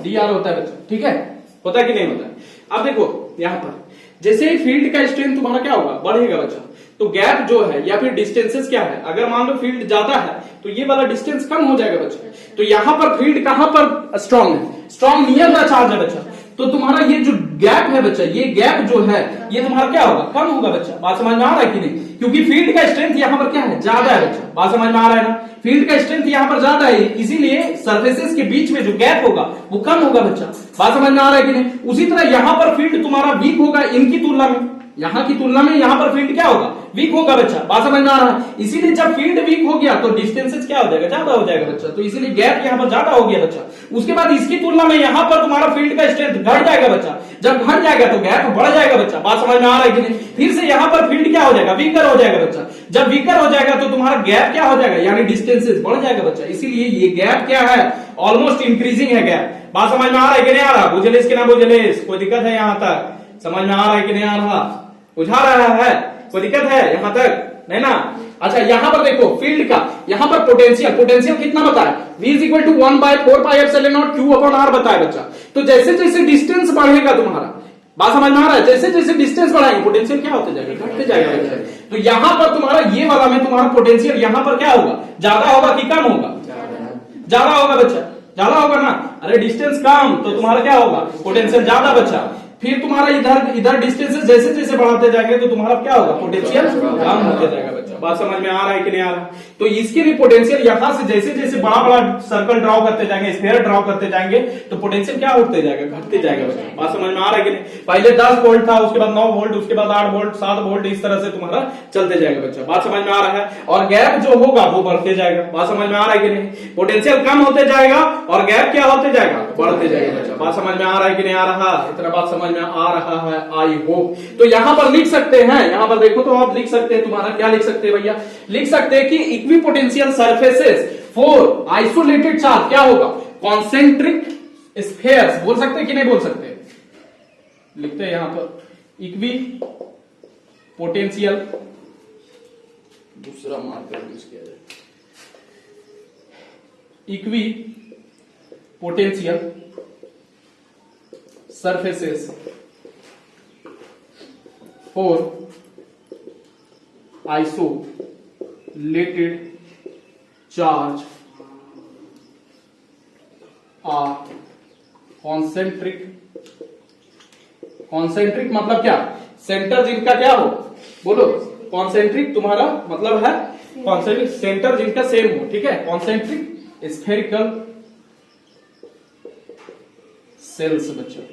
d r होता है बच्चा, ठीक है? होता है कि नहीं होता है? अब देखो यहां पर जैसे ही फील्ड का स्ट्रेंथ तुम्हारा क्या होगा, बढ़ेगा बच्चा, तो गैप जो है या फिर डिस्टेंसेस क्या है, अगर मान लो फील्ड ज्यादा है तो ये वाला डिस्टेंस कम हो जाएगा बच्चा। तो यहां पर फील्ड कहां पर स्ट्रांग है, स्ट्रांग नियर द चार्ज है बच्चा। तो तुम्हारा ये जो गैप है बच्चा, ये गैप जो है ये तुम्हारा क्या होगा, कम होगा बच्चा। बात समझ में आ रहा है कि नहीं? क्योंकि फील्ड का स्ट्रेंथ यहां पर क्या है, ज्यादा है बच्चा। बात समझ में आ रहा है ना? फील्ड का स्ट्रेंथ यहां पर ज्यादा है, इसीलिए सरफेसेस के बीच में जो गैप होगा वो कम होगा बच्चा। बात समझ में आ रहा है कि नहीं? उसी तरह यहां पर फील्ड तुम्हारा वीक होगा इनकी तुलना में, यहां की तुलना में यहां पर फील्ड क्या होगा, वीक होगा बच्चा। बात समझ में आ रहा है? इसीलिए जब फील्ड वीक हो गया तो डिस्टेंसेस क्या हो जाएगा, ज्यादा हो जाएगा बच्चा। तो इसीलिए गैप यहां पर ज्यादा हो गया बच्चा। उसके बाद इसकी तुलना में यहां पर तुम्हारा फील्ड का स्ट्रेंथ घट जाएगा बच्चा। जब घट जाएगा तो गैप बढ़ जाएगा बच्चा। बात समझ में आ रहा है कि नहीं? फिर से यहां पर फील्ड क्या हो जाएगा, वीकर हो जाएगा बच्चा। जब वीकर हो जाएगा तो तुम्हारा गैप क्या हो जाएगा, यानी डिस्टेंसेस बढ़ जाएगा बच्चा। इसीलिए ये गैप क्या है, ऑलमोस्ट इंक्रीजिंग है गैप। बात समझ में आ रहा है कि नहीं आ रहा? बुझलिस कि ना बुझलिस? कोई दिक्कत है यहां तक? समझ में आ रहा है कि नहीं आ रहा? बुझा रहा है? कोई दिक्कत है यहां तक? नहीं ना? अच्छा यहां पर देखो फील्ड का, यहां पर पोटेंशियल कितना बताया, V is equal to 1/4πε0 Q/r बताया बच्चा। तो जैसे जैसे डिस्टेंस बढ़ेगा तुम्हारा, बात समझ में आ रहा है, जैसे जैसे डिस्टेंस बढ़ाएंगे पोटेंशियल क्या होते जाएगा, घटते जाएगा बच्चा। तो यहां पर तुम्हारा ये वाला में तुम्हारा पोटेंशियल यहां पर क्या होगा, ज्यादा होगा कि कम होगा, ज्यादा होगा बच्चा, ज्यादा होगा ना। अरे डिस्टेंस कम तो तुम्हारा क्या होगा, पोटेंशियल ज्यादा बच्चा। फिर तुम्हारा इधर डिस्टेंसेस जैसे जैसे बढ़ाते जाएंगे तो तुम्हारा क्या होगा, पोटेंशियल कम होते जाएगा बच्चा। बात समझ में आ रहा है कि नहीं आ रहा? तो इसके लिए पोटेंशियल यहां से जैसे जैसे बड़ा बड़ा सर्कल ड्रॉ करते जाएंगे, स्फीयर ड्रॉ करते जाएंगे तो पोटेंशियल क्या होते जाएगा, घटते जाएगा बच्चा। बात समझ में आ रहा है कि नहीं? पहले 10 वोल्ट था, उसके बाद 9 वोल्ट, उसके बाद 8 वोल्ट, 7 वोल्ट, इस तरह से तुम्हारा चलते जाएगा बच्चा। बात समझ में आ रहा है? और गैप जो होगा वो बढ़ते जाएगा। बात समझ में आ रहा है कि नहीं? पोटेंशियल कम होते जाएगा और गैप क्या होते जाएगा, बढ़ते जाएगा बच्चा। बात समझ में आ रहा है कि नहीं आ रहा? इतना बात समझ में आ रहा है, आई होप। तो यहां पर लिख सकते हैं, यहां पर देखो तो आप लिख सकते हैं, तुम्हारा क्या लिख सकते हैं भैया, लिख सकते हैं कि equipotential surfaces for isolated charge क्या होगा, कॉन्सेंट्रिक स्फीयर्स। बोल सकते हैं कि नहीं बोल सकते? लिखते हैं यहां पर इक्वी पोटेंशियल, दूसरा मार्कर यूज किया जाए, equi potential surfaces for isolated charge concentric, concentric मतलब क्या, सेंटर जिनका क्या हो, बोलो कॉन्सेंट्रिक तुम्हारा मतलब है कॉन्सेंट्रिक, सेंटर जिनका सेम हो, ठीक है, कॉन्सेंट्रिक स्फेरिकल सेल्स बच्चों।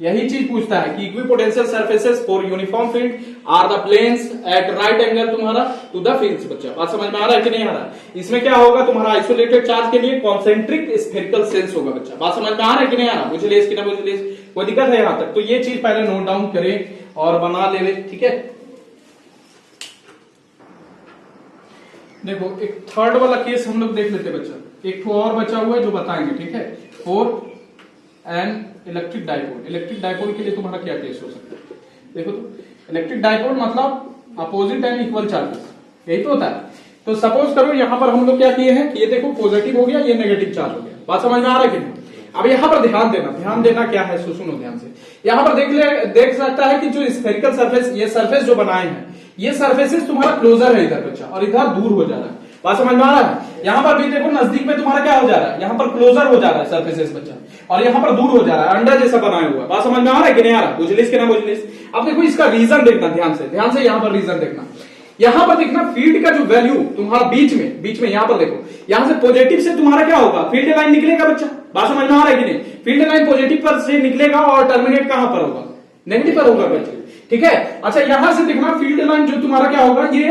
यही चीज पूछता है कि equipotential surfaces for uniform field are the planes at right angle तुम्हारा टू द फील्ड्स। बच्चा बात समझ में आ रहा है कि नहीं आ रहा है? इसमें क्या होगा तुम्हारा आइसोलेटेड चार्ज के लिए कॉन्सेंट्रिक स्फेरिकल सेल्स होगा। बच्चा बात समझ में आ रहा है कि नहीं आ रहा? मुझे लेस कि ना मुझे लेस, कोई दिक्कत है यहां तक? तो ये चीज पहले नोट डाउन करें और बना ले, ठीक है। देखो एक थर्ड वाला केस हम लोग देख लेते हैं बच्चा, एक तो और बचा हुआ है जो बताएंगे, ठीक है। For an electric dipole, electric dipole के लिए तुम्हारा क्या केस हो सकता है? देखो तो इलेक्ट्रिक डाइपोल मतलब अपोजिट एंड इक्वल चार्जेस, यही तो होता है। तो सपोज करो यहां पर हम लोग क्या किए हैं, ये देखो पॉजिटिव हो गया, ये नेगेटिव चार्ज हो गया। बात समझ में आ रहा है कि नहीं? अब यहां पर ध्यान देना क्या है, सुनो ध्यान से। यहां पर देख सकता है कि जो स्फेरिकल सरफेस, ये सरफेस जो बनाए हैं, ये सरफेसेस तुम्हारा क्लोजर है इधर बच्चा, और इधर दूर हो जा रहा है। बात समझ में आ रहा है? यहां पर भी देखो नजदीक में तुम्हारा क्या हो जा रहा है, यहां पर क्लोजर हो जा रहा है सरफेसेस बच्चा, और यहां पर दूर हो जा रहा है, अंडा जैसा बनाया हुआ है। बात समझ में आ रहा है कि नहीं आ रहा? बुझलिस कि ना बुझलिस? अब देखो इसका रीजन देखना ध्यान से यहां पर रीजन देखना, यहां पर देखना फील्ड का जो वैल्यू तुम्हारा बीच में यहां पर देखो, यहां से पॉजिटिव से तुम्हारा क्या होगा, फील्ड लाइन निकलेगा बच्चा। बात समझ में आ रहा है कि नहीं? फील्ड लाइन पॉजिटिव पर से निकलेगा और टर्मिनेट कहां पर होगा, नेगेटिव पर होगा बच्चा, ठीक है। अच्छा यहां से देखना फील्ड लाइन जो तुम्हारा क्या होगा, ये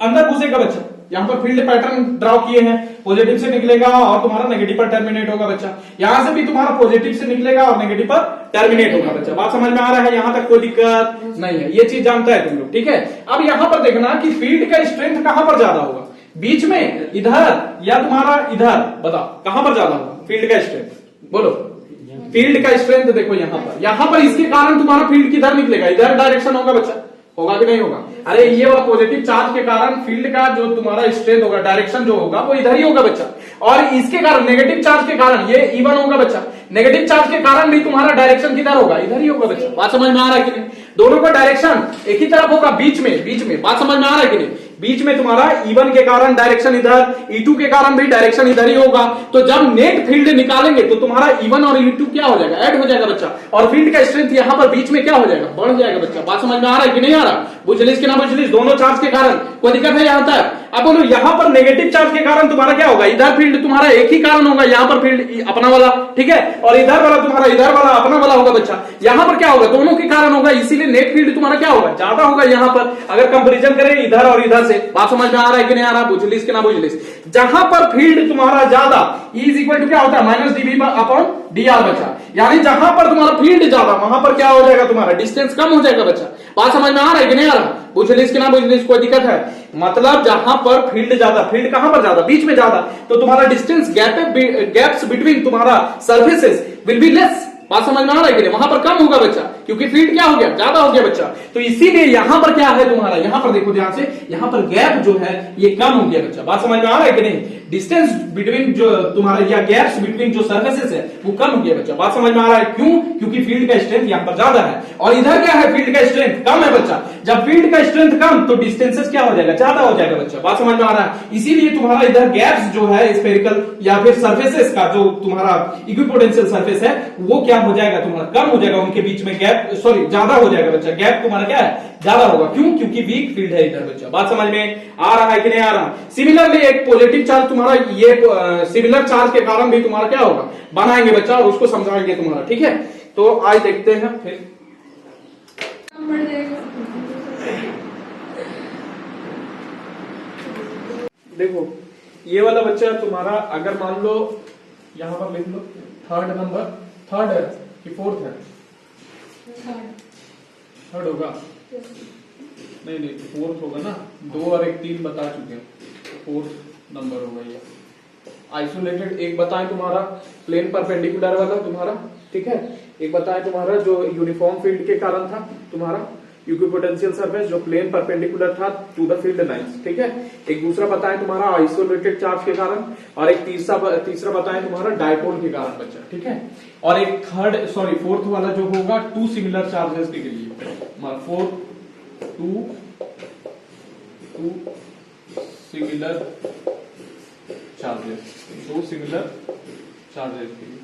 अंदर घुसेगा बच्चा। यहां पर फील्ड पैटर्न ड्रॉ किए हैं, पॉजिटिव से निकलेगा और तुम्हारा नेगेटिव पर टर्मिनेट होगा बच्चा। यहां से भी तुम्हारा पॉजिटिव से निकलेगा और नेगेटिव पर टर्मिनेट होगा बच्चा। बात समझ में आ रहा है? यहां तक कोई दिक्कत नहीं है, ये चीज जानता है तुम लोग, ठीक है। अब यहां पर देखना कि फील्ड का स्ट्रेंथ कहां पर ज्यादा होगा, बीच में, इधर, या तुम्हारा इधर, बताओ कहां पर ज्यादा होगा फील्ड का स्ट्रेंथ, बोलो। फील्ड का स्ट्रेंथ देखो यहां पर इसके कारण तुम्हारा फील्ड किधर निकलेगा, इधर डायरेक्शन होगा बच्चा, होगा कि नहीं होगा? अरे ये वाला पॉजिटिव चार्ज के कारण फील्ड का जो तुम्हारा स्ट्रेंथ होगा, डायरेक्शन जो होगा वो इधर ही होगा बच्चा, और इसके कारण नेगेटिव चार्ज के कारण ये इवन होगा बच्चा। नेगेटिव चार्ज के कारण भी तुम्हारा डायरेक्शन किधर होगा, इधर ही होगा बच्चा। बात समझ में आ रहा है कि नहीं? दोनों का डायरेक्शन एक ही तरफ होगा, बीच में। बात समझ में आ रहा है कि नहीं? बीच में तुम्हारा E1 के कारण डायरेक्शन इधर, E2 के कारण भी डायरेक्शन इधर ही होगा। तो जब नेट फील्ड निकालेंगे तो तुम्हारा E1 और E2 क्या हो जाएगा, ऐड हो जाएगा बच्चा, और फील्ड का स्ट्रेंथ यहां पर बीच में क्या हो जाएगा, बढ़ जाएगा बच्चा। बात समझ में आ रहा है कि नहीं आ रहा? बुझलिस कि ना बुझलिस? दोनों चार्ज के कारण कोई दिक्कत है यहां तक? अब बोलो यहां पर नेगेटिव चार्ज के कारण तुम्हारा क्या होगा, इधर फील्ड तुम्हारा एक ही कारण होगा, यहां पर फील्ड अपना वाला, ठीक है, और इधर वाला तुम्हारा इधर वाला अपना वाला होगा बच्चा। यहां पर क्या होगा, दोनों के कारण होगा, इसीलिए नेट फील्ड तुम्हारा क्या होगा, ज्यादा होगा यहां पर, अगर कंपैरिजन करें इधर और इधर से। बात समझ में आ रहा है कि नहीं आ रहा? बुझलिस कि ना बुझलिस? जहां पर फील्ड तुम्हारा ज्यादा, E इज इक्वल टू क्या होता है, माइनस dV अपॉन dr बच्चा, यानी जहां पर तुम्हारा फील्ड ज्यादा वहां पर क्या हो जाएगा, तुम्हारा डिस्टेंस कम हो जाएगा बच्चा। बात समझ में आ रहा है कि नहीं आ रहा? बुझलिस कि ना बुझलिस? कोई दिक्कत है? मतलब जहां पर फील्ड ज्यादा, फील्ड कहां पर ज्यादा, बीच में ज्यादा, तो तुम्हारा डिस्टेंस गैप्स बिटवीन तुम्हारा सर्फेसेस विल बी लेस। बात समझ में आ रहा है कि नहीं? वहां पर कम होगा बच्चा, क्योंकि फील्ड क्या हो गया, ज्यादा हो गया बच्चा। तो इसीलिए यहां पर क्या है तुम्हारा, यहां पर देखो ध्यान से, यहां पर गैप जो है ये कम हो गया बच्चा। बात समझ में आ रहा है कि नहीं? डिस्टेंस बिटवीन जो तुम्हारे, या गैप्स बिटवीन जो सर्फेसेस है वो कम हो गया बच्चा। बात समझ में आ रहा है? क्यों? क्योंकि फील्ड का स्ट्रेंथ यहां पर ज्यादा है, और इधर क्या है, फील्ड का स्ट्रेंथ कम है बच्चा। जब फील्ड का स्ट्रेंथ कम तो डिस्टेंसेस क्या हो जाएगा, ज्यादा हो जाएगा बच्चा। बात समझ में आ रहा है? इसीलिए तुम्हारा इधर गैप्स जो है स्फेरिकल या फिर सर्फेसेस का, जो तुम्हारा इक्विपोटेंशियल सर्फेस है वो क्या हो जाएगा, तुम्हारा कम हो जाएगा, उनके बीच में गैप, सॉरी ज्यादा हो जाएगा बच्चा, गैप तुम्हारा क्या है, ज्यादा होगा। क्यों? क्योंकि वीक फील्ड है इधर बच्चा। बात समझ में आ रहा है कि नहीं आ रहा? सिमिलरली एक पॉजिटिव चार्ज तुम्हारा, ये सिमिलर चार्ज के कारण भी तुम्हारा क्या होगा, बनाएंगे बच्चा, और उसको समझाएंगे तुम्हारा, ठीक है। तो आज देखते हैं फिर। देखो ये वाला बच्चा तुम्हारा, अगर मान लो यहां पर लिख लो थर्ड नंबर, थर्ड है कि फोर्थ है, थर्ड होगा, नहीं फोर्थ होगा ना, 2 और 1 3 बता चुके हैं, फोर्थ नंबर होगा ये। आइसोलेटेड एक बताएं तुम्हारा प्लेन परपेंडिकुलर वाला तुम्हारा, ठीक है। एक बताएं तुम्हारा जो यूनिफॉर्म फील्ड के कारण था तुम्हारा, इक्विपोटेंशियल सरफेस जो प्लेन परपेंडिकुलर था टू द फील्ड लाइंस, ठीक है। एक दूसरा बताएं तुम्हारा आइसोलेटेड चार्ज के कारण, और एक तीसरा बताएं तुम्हारा डायपोल के कारण बच्चा, ठीक है। और एक फोर्थ वाला जो होगा 2 सिमिलर चार्जेस के लिए, 2 सिमिलर चार्जेस, दो सिमिलर चार्जेस के लिए,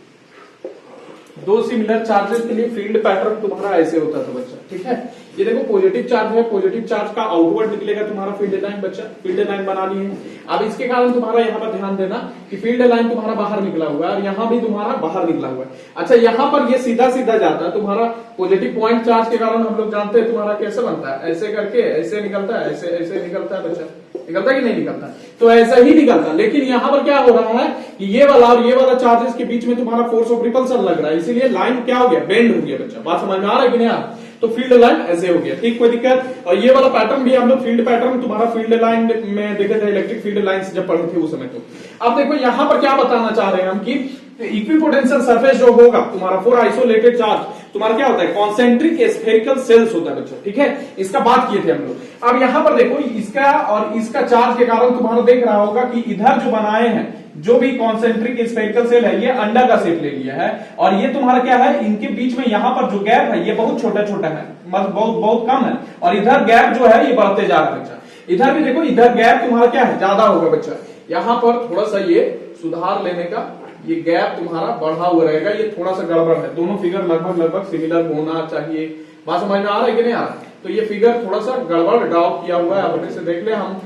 दो सिमिलर चार्जेस के लिए फील्ड पैटर्न तुम्हारा ऐसे होता था बच्चा, ठीक है। ये देखो पॉजिटिव चार्ज है, पॉजिटिव चार्ज का आउटवर्ड निकलेगा तुम्हारा फील्ड लाइन बच्चा, फील्ड लाइन बनानी है। अब इसके कारण तुम्हारा यहाँ पर ध्यान देना कि फील्ड लाइन तुम्हारा बाहर निकला हुआ है और यहाँ भी तुम्हारा बाहर निकला हुआ है। अच्छा, यहाँ पर ये सीधा सीधा जाता है तुम्हारा पॉजिटिव पॉइंट चार्ज के कारण, हम लोग जानते हैं तुम्हारा कैसे बनता है, ऐसे करके ऐसे निकलता है, ऐसे ऐसे निकलता है बच्चा, निकलता है कि नहीं निकलता है? तो ऐसा ही निकलता। लेकिन यहाँ पर क्या हो रहा है कि ये वाला और ये वाला चार्जेस के बीच में तुम्हारा फोर्स ऑफ रिपल्सन लग रहा है, इसीलिए लाइन क्या हो गया, बेंड हो गया बच्चा। बात समझ में आ रहा है कि नहीं आ रहा? तो फील्ड लाइन ऐसे हो गया, ठीक, कोई दिक्कत। और ये वाला पैटर्न भी हम लोग फील्ड पैटर्न तुम्हारा फील्ड लाइन में देखे थे, इलेक्ट्रिक फील्ड लाइन जब पढ़े थे उस समय। तो अब देखो यहाँ पर क्या बताना चाह रहे हैं हम कि इक्विपोटेंशियल सरफेस जो होगा तुम्हारा फॉर आइसोलेटेड चार्ज, तुम्हारा क्या होता है, कॉन्सेंट्रिक स्फेरिकल सेल्स होता है बच्चा, ठीक है। इसका बात किए थे हम लोग। अब यहाँ पर देखो इसका और इसका चार्ज के कारण तुम्हारा देख रहा होगा कि इधर जो बनाए हैं जो भी कॉन्सेंट्रिक स्फेरिकल सेल है, ये अंडा का शेप ले लिया है, और ये तुम्हारा क्या है, इनके बीच में यहाँ पर जो गैप है ये बहुत छोटा छोटा है, मतलब बहुत बहुत कम है, और इधर गैप जो है ये बढ़ते जा रहा है बच्चा। इधर भी देखो, इधर गैप तुम्हारा क्या है, ज्यादा होगा बच्चा। यहाँ पर थोड़ा सा ये सुधार लेने का, ये गैप तुम्हारा बढ़ा हुआ रहेगा, ये थोड़ा सा गड़बड़ है। दोनों फिगर लगभग लगभग सिमिलर होना चाहिए। बात समझ में आ रहा है कि नहीं आ रहा? तो ये फिगर थोड़ा सा गड़बड़ ड्रॉ किया हुआ है, अपने से देख ले, हम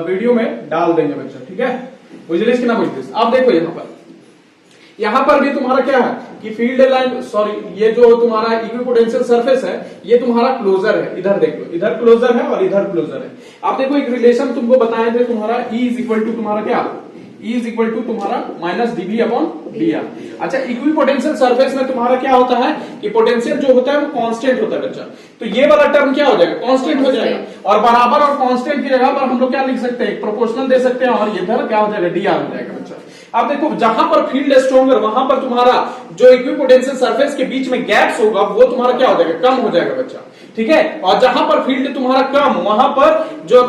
वीडियो में डाल देंगे बच्चा, ठीक है। बुझलिस कि ना बुझलिस? अब देखो यहाँ पर भी तुम्हारा क्या है कि फील्ड लाइन, सॉरी, ये जो तुम्हारा इक्विपोटेंशियल सरफेस है ये तुम्हारा क्लोजर है। इधर देख लो, इधर क्लोजर है और इधर क्लोजर है। आप देखो एक रिलेशन तुमको बताए थे, तुम्हारा E इज इक्वल टू तुम्हारा क्या, E इज इक्वल टू तुम्हारा माइनस dB अपॉन dr। अच्छा, इक्विपोटेंशियल सरफेस में तुम्हारा क्या होता है कि पोटेंशियल जो होता है वो कांस्टेंट होता है बच्चा। तो ये वाला टर्म क्या हो जाएगा, कांस्टेंट हो जाएगा, और बराबर और कांस्टेंट की जगह पर हम लोग क्या लिख सकते हैं, प्रोपोर्शनल दे सकते हैं, और इधर क्या हो जाएगा, dr हो जाएगा बच्चा। अब देखो जहां पर फील्ड स्ट्रॉन्गर, वहां पर तुम्हारा जो इक्विपोटेंशियल सरफेस के बीच में गैप्स होगा वो तुम्हारा क्या हो जाएगा, कम हो जाएगा बच्चा, ठीक है। और जहां पर फील्ड तुम्हारा कम, वहां पर जो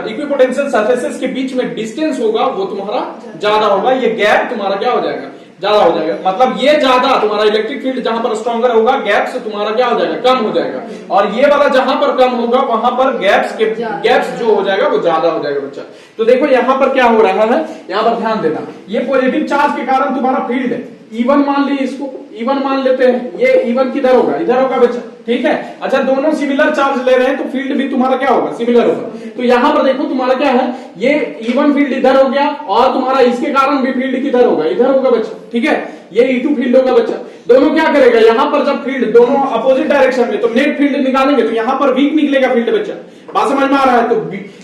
इक्विपोटेंशियल सरफेसेस के बीच में डिस्टेंस होगा वो तुम्हारा ज्यादा होगा, ये गैप तुम्हारा क्या हो जाएगा, ज्यादा हो जाएगा। मतलब ये ज्यादा तुम्हारा इलेक्ट्रिक फील्ड जहां पर स्ट्रॉन्गर होगा, गैप्स तुम्हारा क्या हो जाएगा, कम हो जाएगा, और ये वाला जहां पर कम होगा वहां पर गैप्स जो हो जाएगा वो ज्यादा हो जाएगा बच्चा। तो देखो यहाँ पर क्या हो रहा है, यहाँ पर ध्यान देना, ये पॉजिटिव चार्ज के कारण तुम्हारा फील्ड है, E1 मान ली, इसको E1 मान लेते हैं, ये E1 किधर होगा, इधर होगा बच्चा, ठीक है। अच्छा, दोनों सिमिलर चार्ज ले रहे हैं तो फील्ड भी तुम्हारा क्या होगा, सिमिलर होगा। तो यहाँ पर देखो तुम्हारा क्या है, ये E1 फील्ड इधर हो गया, और तुम्हारा इसके कारण भी फील्ड किधर होगा, इधर होगा बच्चा, ठीक है। ये E2 फील्ड होगा बच्चा। दोनों क्या करेगा, यहाँ पर जब फील्ड दोनों अपोजिट डायरेक्शन में, तो नेट फील्ड निकालेंगे तो यहाँ पर वीक निकलेगा फील्ड बच्चा। बात समझ में आ रहा है? तो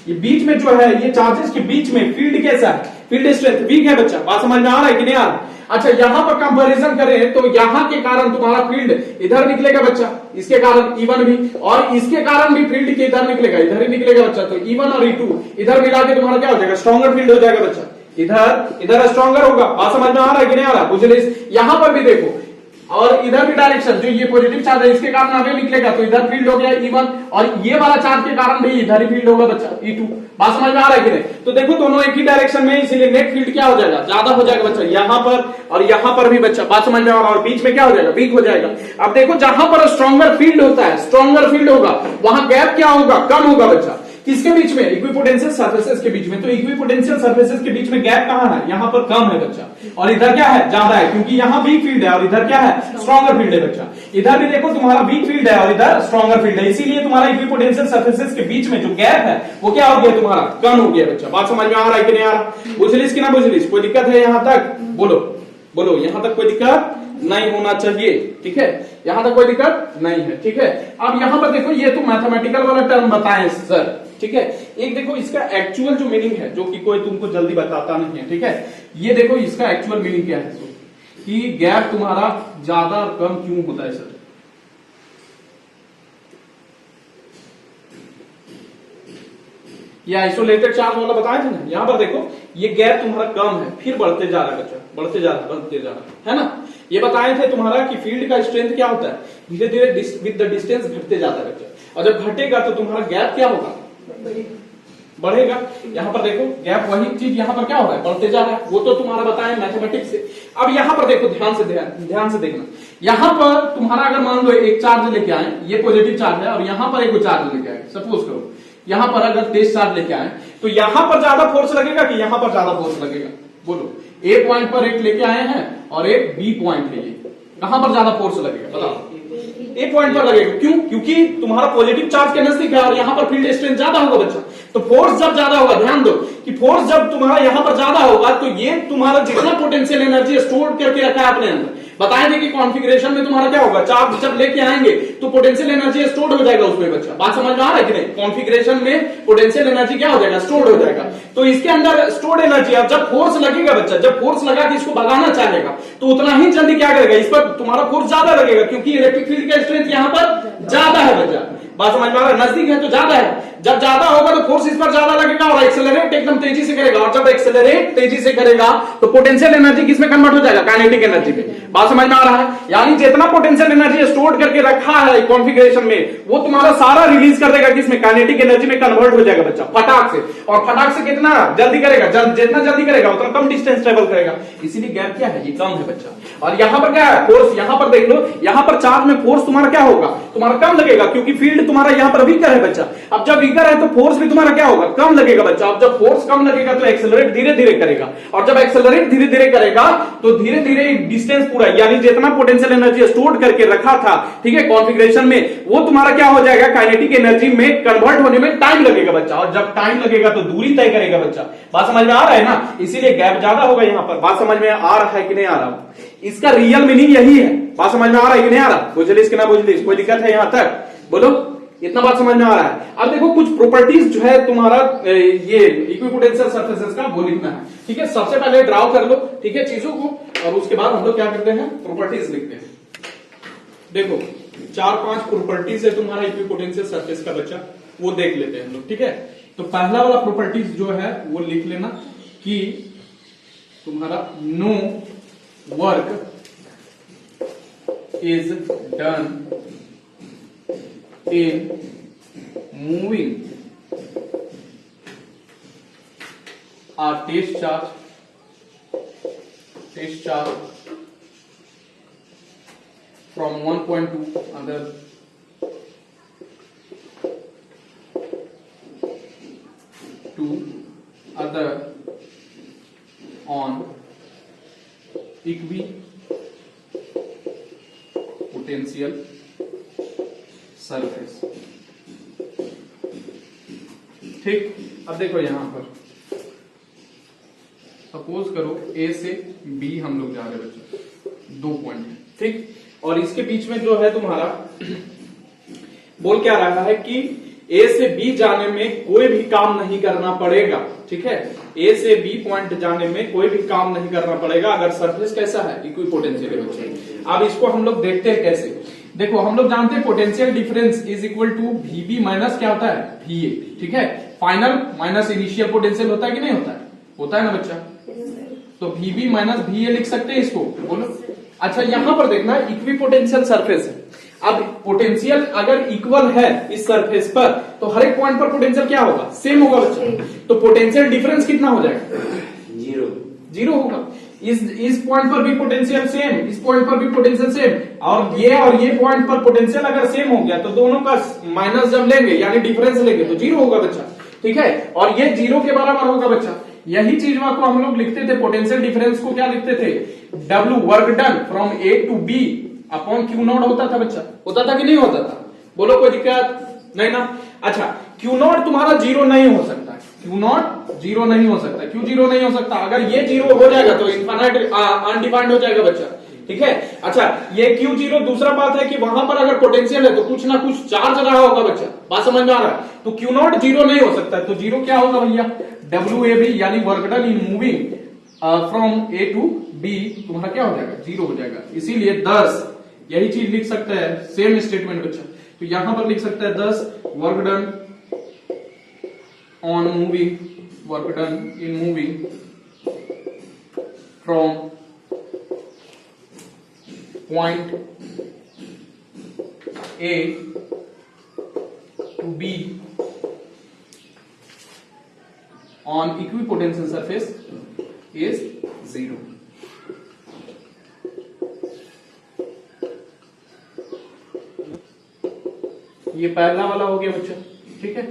ये बीच में जो है, ये चार्जेस के बीच में फील्ड कैसा है, फील्ड स्ट्रेंथ वीक है बच्चा। बात समझ में आ रहा है कि नहीं आ रहा? अच्छा, यहाँ पर कंपैरिजन करें तो यहाँ के कारण तुम्हारा फील्ड इधर निकलेगा बच्चा, इसके कारण E1 भी, और इसके कारण भी फील्ड के इधर निकलेगा, इधर ही निकलेगा बच्चा। तो E1 और E2 इधर मिला के तुम्हारा क्या हो जाएगा, स्ट्रॉन्गर फील्ड हो जाएगा बच्चा, इधर स्ट्रॉन्गर होगा। बात समझ में आ रहा है कि नहीं आ रहा? बुझलिस? यहाँ पर भी देखो, और इधर भी डायरेक्शन, जो ये पॉजिटिव चार्ज है इसके कारण आगे निकलेगा, तो इधर फील्ड हो गया E1, और ये वाला चार्ज के कारण भी इधर ही फील्ड होगा बच्चा, E2। बात समझ में आ रहा है कि नहीं? तो देखो दोनों एक ही डायरेक्शन में, इसीलिए नेट फील्ड क्या हो जाएगा, ज्यादा हो जाएगा बच्चा, यहाँ पर और यहाँ पर भी बच्चा। बात समझ में आ रहा है? और बीच में क्या हो जाएगा, वीक हो जाएगा। अब देखो जहां पर स्ट्रॉन्गर फील्ड होता है, स्ट्रॉन्गर फील्ड होगा, वहां गैप क्या होगा, कम होगा बच्चा। किसके बीच में, इक्विपोटेंशियल सरफेसेस के बीच में। तो इक्विपोटेंशियल सरफेसेस के बीच में गैप कहां है, यहाँ पर कम है बच्चा, और इधर क्या है, ज्यादा है, क्योंकि यहाँ वीक फील्ड है और इधर क्या है, स्ट्रॉन्गर फील्ड है बच्चा। इधर भी देखो तुम्हारा वीक फील्ड है और इधर स्ट्रॉन्गर फील्ड है, इसीलिए तुम्हारा इक्विपोटेंशियल सरफेसेस के बीच में जो गैप है वो क्या हो गया, तुम्हारा कम हो गया बच्चा। बात समझ में आ रहा है कि नहीं आ रहा? बुझलिस कि ना बुझलिस? कोई दिक्कत है यहाँ तक? बोलो, यहाँ तक कोई दिक्कत नहीं होना चाहिए, ठीक है। यहां तक कोई दिक्कत नहीं है, ठीक है। अब यहां पर देखो, ये तो मैथमेटिकल वाला टर्म बताएं सर, ठीक है। एक देखो इसका एक्चुअल जो मीनिंग है, जो कि कोई तुमको जल्दी बताता नहीं है, ठीक है। ये देखो इसका एक्चुअल मीनिंग क्या है, कि गैप तुम्हारा ज्यादा और कम क्यों होता है सर। ये आइसोलेटेड चार्ज वाला बताए थे ना, यहां पर देखो ये गैप तुम्हारा कम है, फिर बढ़ते जा रहा है बच्चा, बढ़ते जा रहा है ना। ये बताए थे तुम्हारा कि फील्ड का स्ट्रेंथ क्या होता है, धीरे धीरे विद द डिस्टेंस घटते जाता है बच्चा, और जब घटेगा तो तुम्हारा गैप क्या होगा, बढ़ेगा। यहाँ पर देखो गैप, वही चीज यहाँ पर क्या हो रहा है, बढ़ते जा रहा है, वो तो तुम्हारा बताया मैथमेटिक्स से। अब यहाँ पर देखो, ध्यान से देखना, यहाँ पर तुम्हारा अगर मान लो एक चार्ज लेके आए, ये पॉजिटिव चार्ज है, और यहाँ पर एक चार्ज लेके आए, सपोज करो यहाँ पर अगर तेज चार्ज लेके आए, तो यहां पर ज्यादा फोर्स लगेगा कि यहां पर ज्यादा फोर्स लगेगा? बोलो, ए पॉइंट पर एक लेके आए हैं और एक बी पॉइंट है, ये कहां पर ज्यादा फोर्स लगेगा बताओ? ए पॉइंट पर लगेगा। क्यों? क्योंकि तुम्हारा पॉजिटिव चार्ज के नजदीक है और यहां पर फील्ड स्ट्रेंथ ज्यादा होगा बच्चा। तो फोर्स जब ज्यादा होगा, ध्यान दो कि फोर्स जब तुम्हारा यहां पर ज्यादा होगा तो ये तुम्हारा जितना पोटेंशियल एनर्जी स्टोर करके रखा है अपने अंदर, बताए थे कि कॉन्फ़िगरेशन में तुम्हारा क्या होगा, चार्ज जब लेके आएंगे तो पोटेंशियल एनर्जी स्टोर हो जाएगा उसमें बच्चा। बात समझ में आ रहा है कि नहीं? कॉन्फ़िगरेशन में पोटेंशियल एनर्जी क्या हो जाएगा, स्टोर हो जाएगा। तो इसके अंदर स्टोर्ड एनर्जी, अब जब फोर्स लगेगा बच्चा, जब फोर्स लगा कि इसको भगाना चाहेगा तो उतना ही जल्दी क्या करेगा, इस पर तुम्हारा फोर्स ज्यादा लगेगा क्योंकि इलेक्ट्रिक फील्ड का स्ट्रेंथ यहां पर ज्यादा है बच्चा। बात समझ में आ रहा है? नजदीक है तो ज्यादा है, जब ज्यादा होगा तो फोर्स इस पर ज्यादा लगेगा और एक्सेलरेट एकदम तेजी से करेगा, और जब एक्सेलरेट तेजी से करेगा तो पोटेंशियल एनर्जी किसमें कन्वर्ट हो जाएगा, काइनेटिक एनर्जी में। बात समझ में आ रहा है? यानी जितना पोटेंशियल एनर्जी स्टोर करके रखा है कॉन्फ़िगरेशन में वो तुम्हारा सारा रिलीज कर देगा किसमें, काइनेटिक एनर्जी में कन्वर्ट हो जाएगा बच्चा, फटाक से। और फटाक से कितना जल्दी करेगा, जितना जल्दी करेगा उतना कम डिस्टेंस ट्रेवल करेगा, इसीलिए गैप क्या है, ये कम है बच्चा। और यहां पर क्या है, फोर्स, यहां पर देख लो, यहां पर चार्ज में फोर्स तुम्हारा क्या होगा, तुम्हारा कम लगेगा क्योंकि फील्ड तुम्हारा यहां पर वीकर है बच्चा। अब जब वीकर है तो फोर्स भी तुम्हारा क्या होगा, कम लगेगा बच्चा। अब जब फोर्स कम लगेगा तो एक्सेलरेट धीरे धीरे करेगा, और जब एक्सेलरेट धीरे धीरे करेगा तो धीरे धीरे डिस्टेंस पूरा, यानी जितना पोटेंशियल एनर्जी स्टोर करके रखा था, ठीक है, कॉन्फ़िगरेशन में, वो तुम्हारा क्या हो जाएगा, काइनेटिक एनर्जी में कन्वर्ट होने में टाइम लगेगा बच्चा। और जब टाइम लगेगा तो दूरी तय करेगा बच्चा। बात समझ में आ रहा है ना? इसीलिए गैप ज्यादा होगा यहां पर। बात समझ में आ रहा है कि नहीं आ रहा? इसका रियल मीनिंग यही है। बात समझ में आ रहा है कि नहीं आ रहा? बुझलिस कि ना बुझलिस? कोई दिक्कत है यहां तक? बोलो, इतना बात समझ में आ रहा है? अब देखो कुछ प्रॉपर्टीज जो है तुम्हारा ये इक्विपोटेंशियल सरफेसेस का वो लिखना है, ठीक है। सबसे पहले ड्रॉ कर लो, ठीक है, चीजों को, और उसके बाद हम लोग क्या करते हैं, प्रॉपर्टीज लिखते हैं। देखो 4-5 प्रॉपर्टीज है तुम्हारा इक्विपोटेंशियल सरफेस का बच्चा, वो देख लेते हैं हम लोग, ठीक है। तो पहला वाला प्रॉपर्टीज जो है वो लिख लेना कि तुम्हारा no work is done in moving a test charge from one point to other on equipotential surface. ठीक, अब देखो यहां पर सपोज करो ए से बी हम लोग जा रहे हैं बच्चों, 2 पॉइंट है, ठीक। और इसके बीच में जो है तुम्हारा बोल क्या रहा है कि ए से बी जाने में कोई भी काम नहीं करना पड़ेगा, ठीक है। ए से बी पॉइंट जाने में कोई भी काम नहीं करना पड़ेगा अगर सरफेस कैसा है, इक्विपोटेंशियल है बच्चे। अब इसको हम लोग देखते हैं कैसे। देखो हम लोग जानते हैं potential difference is equal to V B minus क्या होता है, वीए, ठीक है। फाइनल माइनस इनिशियल पोटेंशियल होता है कि नहीं होता है? होता है ना बच्चा? तो वीबी माइनस वीए लिख सकते हैं इसको, बोलो। अच्छा यहां पर देखना इक्विपोटेंशियल सरफेस है। अब पोटेंशियल अगर इक्वल है इस सरफेस पर तो हर एक पॉइंट पर पोटेंशियल क्या होगा, सेम होगा बच्चा। तो पोटेंशियल डिफरेंस कितना हो जाएगा, 0 होगा। इस पॉइंट पर भी पोटेंशियल सेम, इस पॉइंट पर भी पोटेंशियल सेम, और ये पॉइंट पर पोटेंशियल अगर सेम हो गया तो दोनों का माइनस जब लेंगे यानी डिफरेंस लेंगे तो 0 होगा बच्चा, ठीक है। और ये 0 के बराबर होगा बच्चा। यही चीज को हम लोग लिखते थे, पोटेंशियल डिफरेंस को क्या लिखते थे, W work done from A to B upon Q naught होता था बच्चा। होता था कि नहीं होता था? बोलो, कोई दिक्कत नहीं ना? अच्छा Q नॉट तुम्हारा 0 नहीं हो सकता, Q नॉट 0 नहीं हो सकता। क्यों 0 नहीं हो सकता? अगर ये 0 हो जाएगा तो इनफाइनाइट अनडिफाइंड हो जाएगा बच्चा, ठीक है। अच्छा ये Q0, दूसरा बात है कि वहां पर अगर पोटेंशियल है तो कुछ ना कुछ चार्ज रहा होगा बच्चा। बात समझ में आ रहा है? तो Q नॉट 0 नहीं हो सकता, तो 0 क्या होगा भैया, WAB यानी work done in moving from A to B तुम्हारा क्या हो जाएगा, 0 हो जाएगा। इसीलिए 10 यही चीज लिख सकता है, सेम स्टेटमेंट बच्चा। तो यहां पर लिख सकता है 10 work done on moving, work done in moving from point A to B on equipotential surface is 0। ये पहला वाला हो गया बच्चा, ठीक है।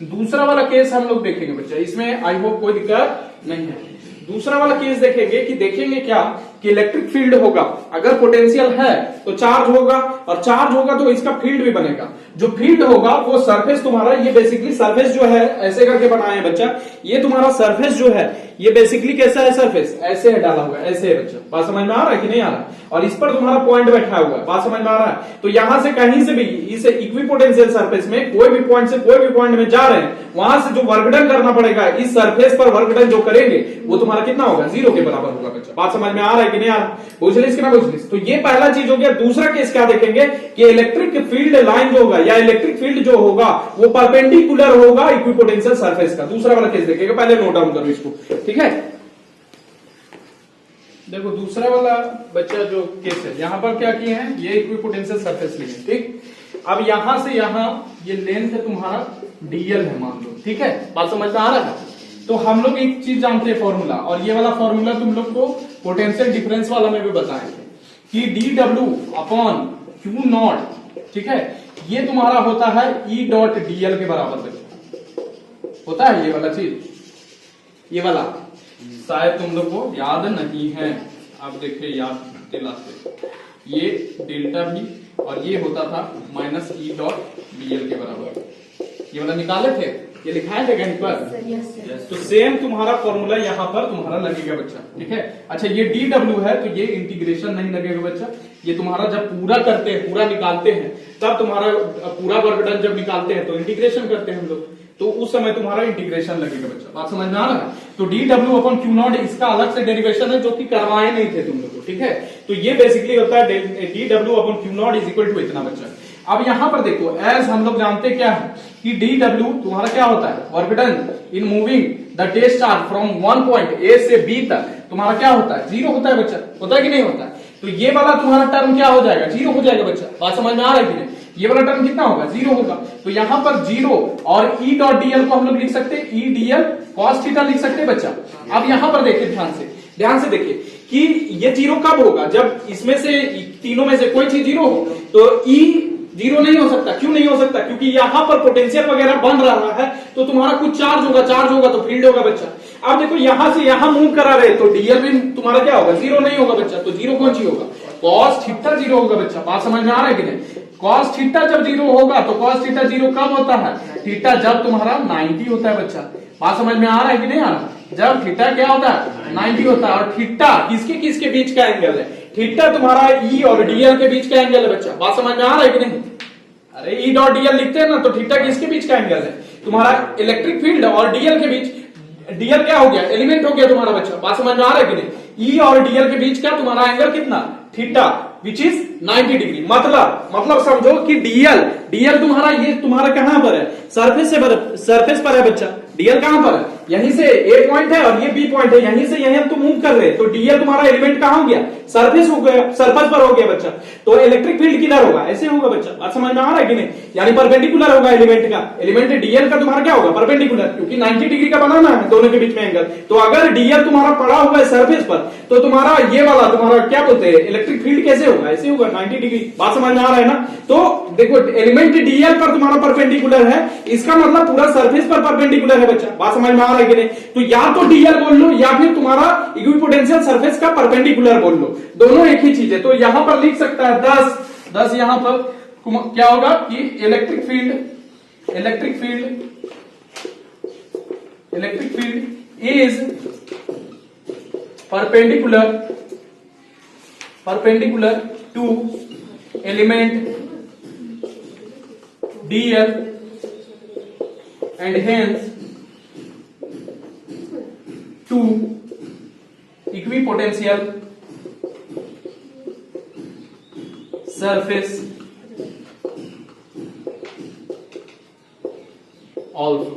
दूसरा वाला केस हम लोग देखेंगे बच्चा, इसमें आई होप कोई दिक्कत नहीं है। दूसरा वाला केस देखेंगे कि देखेंगे क्या कि इलेक्ट्रिक फील्ड होगा, अगर पोटेंशियल है तो चार्ज होगा, और चार्ज होगा तो इसका फील्ड भी बनेगा। जो फील्ड होगा वो सरफेस तुम्हारा, ये बेसिकली सरफेस जो है ऐसे करके बनाया है बच्चा, ये तुम्हारा सरफेस जो है ये बेसिकली कैसा है, सरफेस ऐसे है डाला हुआ है, ऐसे है बच्चा। बात समझ में आ रहा है कि नहीं आ रहा है? और इस पर तुम्हारा पॉइंट बैठा हुआ है, बात समझ में आ रहा है? तो यहां से कहीं से भी इस इक्विपोटेंशियल सरफेस में कोई भी पॉइंट से कोई भी पॉइंट में जा रहे हैं, वहां से जो वर्क डन करना पड़ेगा इस सरफेस पर, वर्क डन जो करेंगे वो तुम्हारा कितना होगा, 0 के बराबर होगा बच्चा। बात समझ में आ रहा है कि नहीं आ रहा? पूछ लिस कि ना पूछ लिस? तो ये पहला चीज हो गया। दूसरा केस क्या देखेंगे कि इलेक्ट्रिक फील्ड लाइन जो होगा या इलेक्ट्रिक फील्ड जो होगा वो परपेंडिकुलर होगा इक्विपोटेंशियल सरफेस का। दूसरा वाला केस देखेंगे, पहले नोट डाउन करो इसको, ठीक है? देखो दूसरा वाला बच्चा जो केस है, यहां पर क्या किए हैं, ये इक्विपोटेंशियल सरफेस लिए, ठीक। अब यहां से यहां ये लेंथ है तुम्हारा डीएल है मान लो, ठीक है? बात समझ में आ रहा है? तो हम लोग एक चीज जानते हैं फॉर्मूला, और ये वाला फॉर्मूला तुम लोग को पोटेंशियल डिफरेंस वाला में भी बताए थे कि D W upon Q not, ठीक है, ये तुम्हारा होता है ई डॉट डीएल के बराबर होता है। ये वाला चीज, ये वाला शायद तुम लोग को याद नहीं है, अब देखिए याद दिलाते, ये डेल्टा भी और ये होता था माइनस ई डॉट डीएल के बराबर, ये वाला निकाले थे, ये लिखाए थे कहीं पर। तो सेम तुम्हारा फॉर्मूला यहाँ पर तुम्हारा लगेगा बच्चा, ठीक है? अच्छा ये डी डब्ल्यू है तो ये इंटीग्रेशन नहीं लगेगा बच्चा, ये तुम्हारा जब पूरा करते हैं, पूरा निकालते हैं, तब तुम्हारा पूरा वर्क डन जब निकालते हैं तो इंटीग्रेशन करते हैं हम लोग, तो उस समय तुम्हारा इंटीग्रेशन लगेगा बच्चा। बात समझ में आ रहा है? तो D W upon Q not इसका अलग से डेरिवेशन है जो कि करवाए नहीं थे तुम लोग को, ठीक है? तो ये बेसिकली होता है d W upon Q naught is equal to इतना बच्चा। अब यहां पर देखो, एज हम लोग जानते क्या है कि डी डब्ल्यू तुम्हारा क्या होता है, work done in moving the test charge from one point A से बी तक तुम्हारा क्या होता है, 0 होता है बच्चा। होता है कि नहीं होता है? तो ये वाला तुम्हारा टर्म क्या हो जाएगा, 0 हो जाएगा बच्चा। बात समझ में आ रहा है कि नहीं? ये वाला टर्म कितना होगा, 0 होगा। तो यहां पर 0 और ई डॉट डीएल को हम लोग लिख सकते हैं ई डीएल कॉस थीटा लिख सकते हैं बच्चा। अब यहां पर देखिए ध्यान से देखिए कि ये 0 कब होगा, जब इसमें से तीनों में से कोई चीज 0 हो। तो ई 0 नहीं हो सकता, क्यों नहीं हो सकता? क्योंकि यहां पर पोटेंशियल वगैरह बन रहा है तो तुम्हारा कुछ चार्ज होगा तो फील्ड होगा बच्चा। अब देखो यहां से यहां मूव करा रहे तो डीएल भी तुम्हारा क्या होगा, 0 नहीं होगा बच्चा। तो 0 कौन सी होगा, कॉस थीटा 0 होगा बच्चा। बात समझ में आ रहा है कि नहीं? कॉस थीटा जब 0 होगा तो कॉस थीटा 0 कब होता है, थीटा जब तुम्हारा 90 होता है बच्चा। बात समझ में आ रहा है कि नहीं आ रहा? जब थीटा क्या होता है, 90 होता है। और थीटा किसके किसके बीच का एंगल है, थीटा तुम्हारा ई और डीएल के बीच का एंगल है बच्चा। बात समझ में आ रहा है कि नहीं? अरे ई डॉट डीएल लिखते हैं ना, तो थीटा किसके बीच का एंगल है, तुम्हारा इलेक्ट्रिक फील्ड और डीएल के बीच। डीएल क्या हो गया, एलिमेंट हो गया तुम्हारा बच्चा। बात समझ में आ रहा है कि नहीं? ई और डीएल के बीच का तुम्हारा एंगल कितना, थीटा, विच इज 90 डिग्री। मतलब समझो कि डीएल तुम्हारा ये तुम्हारा कहां पर है, सरफेस पर है बच्चा। डीएल कहां पर है, यहीं से ए पॉइंट है और ये बी पॉइंट है, यहीं से यहीं हम तो मूव कर रहे हैं। तो डीएल तुम्हारा एलिमेंट कहां हो गया, सरफेस हो गया, सरफेस पर हो गया बच्चा। तो इलेक्ट्रिक फील्ड किधर होगा, ऐसे होगा बच्चा। बात समझ में आ रहा है कि नहीं? यानी परपेंडिकुलर होगा एलिमेंट का, एलिमेंट डीएल का तुम्हारा क्या होगा, परपेंडिकुलर, क्योंकि 90 डिग्री का बनाना है दोनों के बीच में एंगल। तो अगर डीएल तुम्हारा पड़ा हुआ है सरफेस पर तो तुम्हारा ये वाला तुम्हारा क्या बोलते हैं, इलेक्ट्रिक फील्ड कैसे होगा, ऐसे होगा 90 डिग्री। बात समझ में आ रहा है ना? तो देखो एलिमेंट डीएल पर तुम्हारा परपेंडिकुलर है, इसका मतलब पूरा सरफेस पर परपेंडिकुलर है बच्चा। बात समझ में आ रहा है कि नहीं? तो या तो डीएल बोल लो या फिर तुम्हारा इक्विपोटेंशियल सरफेस का परपेंडिकुलर बोल लो, दोनों एक ही चीज है। तो यहां पर लिख सकता है 10 यहां पर क्या होगा कि electric field is perpendicular to element dl and hence to equipotential surface also।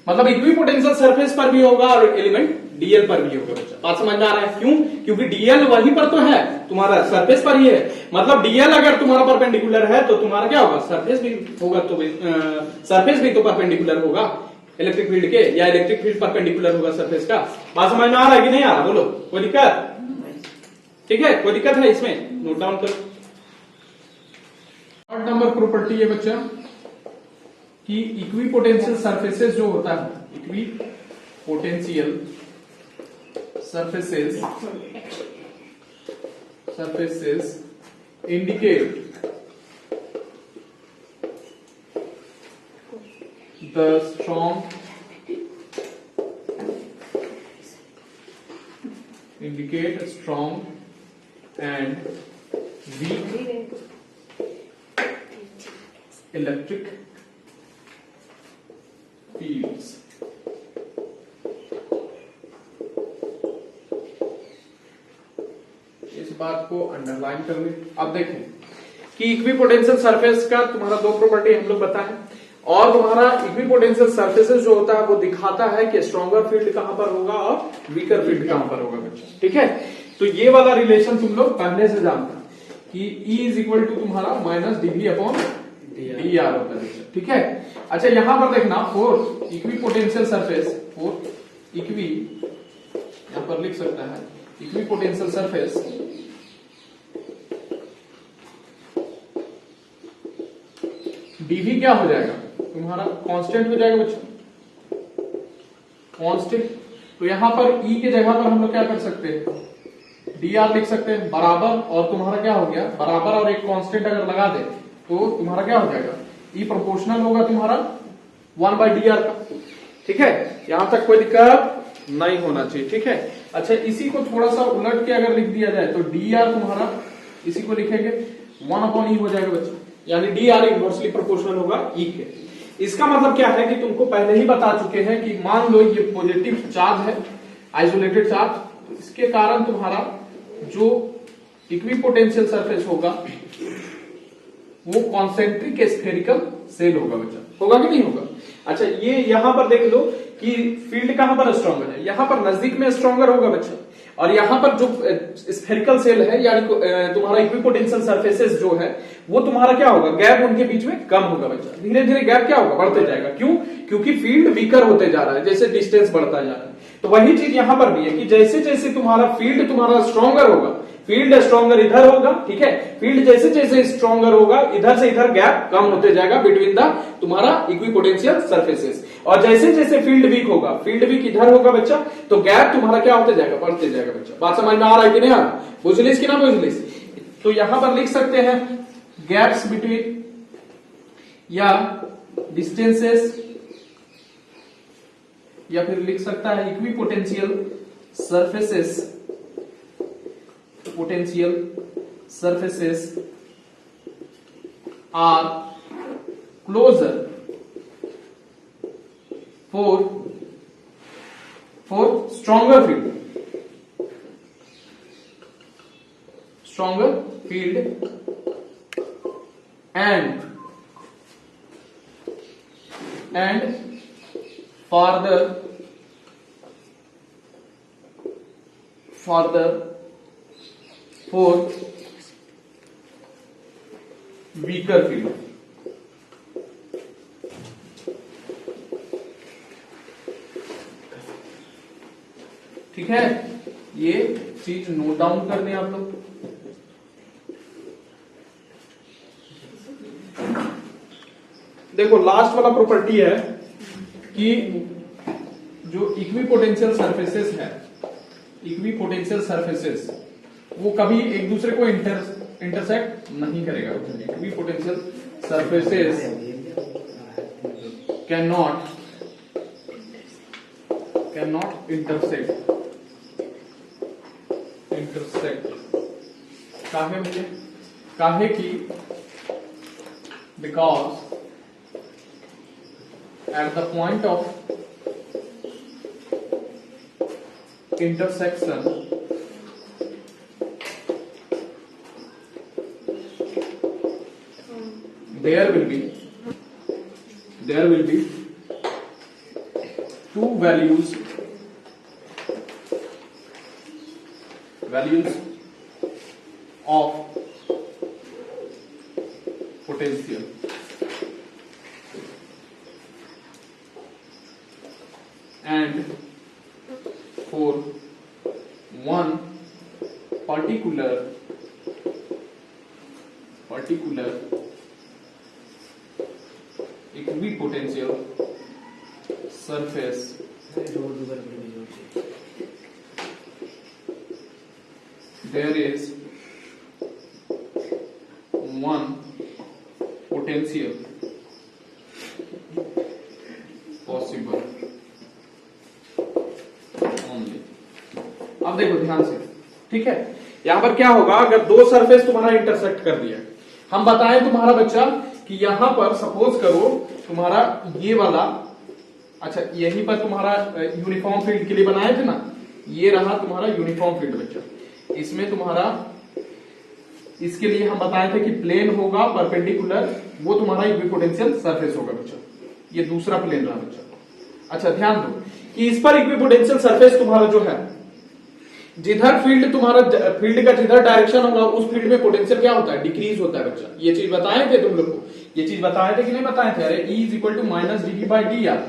मतलब इक्विपोटेंशियल सरफेस पर भी होगा और एलिमेंट डीएल पर भी होगा बच्चा। बात समझ में आ रहा है? क्यों? क्योंकि डीएल वहीं पर तो है, तुम्हारा सरफेस पर ही है। मतलब डीएल अगर तुम्हारा परपेंडिकुलर है तो तुम्हारा क्या होगा, सरफेस भी होगा, तो सरफेस भी तो परपेंडिकुलर होगा इलेक्ट्रिक फील्ड के, या इलेक्ट्रिक फील्ड परपेंडिकुलर होगा सरफेस का। बात समझ में आ रहा है कि नहीं आ रहा, बोलो कोई दिक्कत? ठीक है, कोई दिक्कत है इसमें, नोट डाउन करो। 8 नंबर प्रॉपर्टी है बच्चा, कि इक्वी पोटेंशियल सरफेसेस जो होता है, equi potential surfaces indicate the strong and weak electric fields. इस बात को अंडरलाइन कर ले। अब देखें कि इक्विपोटेंशियल सरफेस का तुम्हारा दो प्रॉपर्टी हम लोग बताएं, और तुम्हारा इक्विपोटेंशियल सरफेसेस जो होता है वो दिखाता है कि स्ट्रॉन्गर फील्ड कहां पर होगा और वीकर फील्ड कहां पर होगा बच्चा। ठीक है, तो ये वाला रिलेशन तुम लोग पहले से जानते हैं कि E इज इक्वल टू तुम्हारा माइनस dV अपॉन dr होता है। ठीक है, अच्छा यहां पर देखना for equipotential surface, for equi यहां पर लिख सकता है इक्विपोटेंशियल सरफेस dV क्या हो जाएगा तुम्हारा, कांस्टेंट हो जाएगा बच्चों, कांस्टेंट। तो यहां पर E के जगह पर हम लोग क्या कर सकते हैं, dr लिख सकते हैं बराबर, और तुम्हारा क्या हो गया बराबर, और एक कांस्टेंट अगर लगा दे तो तुम्हारा क्या हो जाएगा, E प्रोपोर्शनल होगा तुम्हारा 1/dr का। ठीक है, यहां तक कोई दिक्कत नहीं होना चाहिए। ठीक है, अच्छा इसी को थोड़ा सा उलट के अगर लिख दिया जाए तो dr तुम्हारा, इसी को लिखेंगे 1/e हो जाएगा बच्चा, यानी dr इनवर्सली प्रोपोर्शनल होगा E के। इसका मतलब क्या है कि तुमको पहले ही बता चुके हैं कि मान लो ये पॉजिटिव चार्ज है, आइसोलेटेड चार्ज, तो इसके कारण तुम्हारा जो इक्विपोटेंशियल सरफेस होगा वो कॉन्सेंट्रिक स्फेरिकल सेल होगा बच्चा, होगा कि नहीं होगा। अच्छा ये यहां पर देख लो कि फील्ड कहां पर स्ट्रॉन्गर है, यहां पर नजदीक में स्ट्रॉन्गर होगा बच्चा, और यहां पर जो स्फेरिकल सेल है यानी तुम्हारा इक्विपोटेंशियल सरफेसेस जो है वो तुम्हारा क्या होगा, गैप उनके बीच में कम होगा बच्चा, धीरे धीरे गैप क्या होगा, बढ़ते जाएगा। क्यों, क्योंकि फील्ड वीकर होते जा रहा है जैसे डिस्टेंस बढ़ता जा रहा है। तो वही चीज यहां पर भी है कि जैसे जैसे तुम्हारा फील्ड तुम्हारा स्ट्रॉन्गर होगा, फील्ड स्ट्रॉन्गर इधर होगा, ठीक है, फील्ड जैसे जैसे स्ट्रॉन्गर होगा इधर से इधर गैप कम होते जाएगा बिटवीन द तुम्हारा इक्विपोटेंशियल सरफेसेस, और जैसे जैसे फील्ड वीक होगा, फील्ड वीक इधर होगा बच्चा, तो गैप तुम्हारा क्या होते जाएगा, बढ़ते जाएगा बच्चा। बात समझ में आ रहा है कि नहीं आ रहा, बुझलिस कि ना बुझलिस। तो यहां पर लिख सकते हैं गैप्स बिटवीन या डिस्टेंसेस, या फिर लिख सकता है equipotential surfaces, potential surfaces are closer for stronger field and farther for weaker field। ठीक है, ये चीज नोट डाउन कर दें आप लोग। देखो लास्ट वाला प्रॉपर्टी है कि जो इक्विपोटेंशियल सरफेसेस है, इक्विपोटेंशियल सरफेसेस वो कभी एक दूसरे को इंटरसेक्ट नहीं करेगा। Equipotential surfaces can not intersect काहे मुझे, काहे की because at the point of intersection there will be two values of potential, and for one particular equipotential surface there is one potential possible only। अब देखो ध्यान से, ठीक है। यहां पर क्या होगा, अगर दो सरफेस तुम्हारा इंटरसेक्ट कर दिया, हम बताएं तुम्हारा बच्चा कि यहां पर सपोज करो तुम्हारा ये वाला, अच्छा यहीं पर तुम्हारा यूनिफॉर्म फील्ड के लिए बनाए थे ना, ये रहा तुम्हारा यूनिफॉर्म फील्ड बच्चा। इसमें तुम्हारा, इसके लिए हम बताए थे कि प्लेन होगा परपेंडिकुलर, वो तुम्हारा इक्विपोटेंशियल सरफेस होगा बच्चा। ये दूसरा प्लेन रहा बच्चा। अच्छा ध्यान दो कि इस पर इक्विपोटेंशियल सरफेस तुम्हारा जो है, जिधर फील्ड तुम्हारा, फील्ड का जिधर डायरेक्शन होगा उस फील्ड में पोटेंशियल क्या होता है, डिक्रीज होता है बच्चा। ये चीज बताए थे तुम लोग को, ये चीज बताए थे कि नहीं बताए थे? अरे E equal to minus dV/d यार,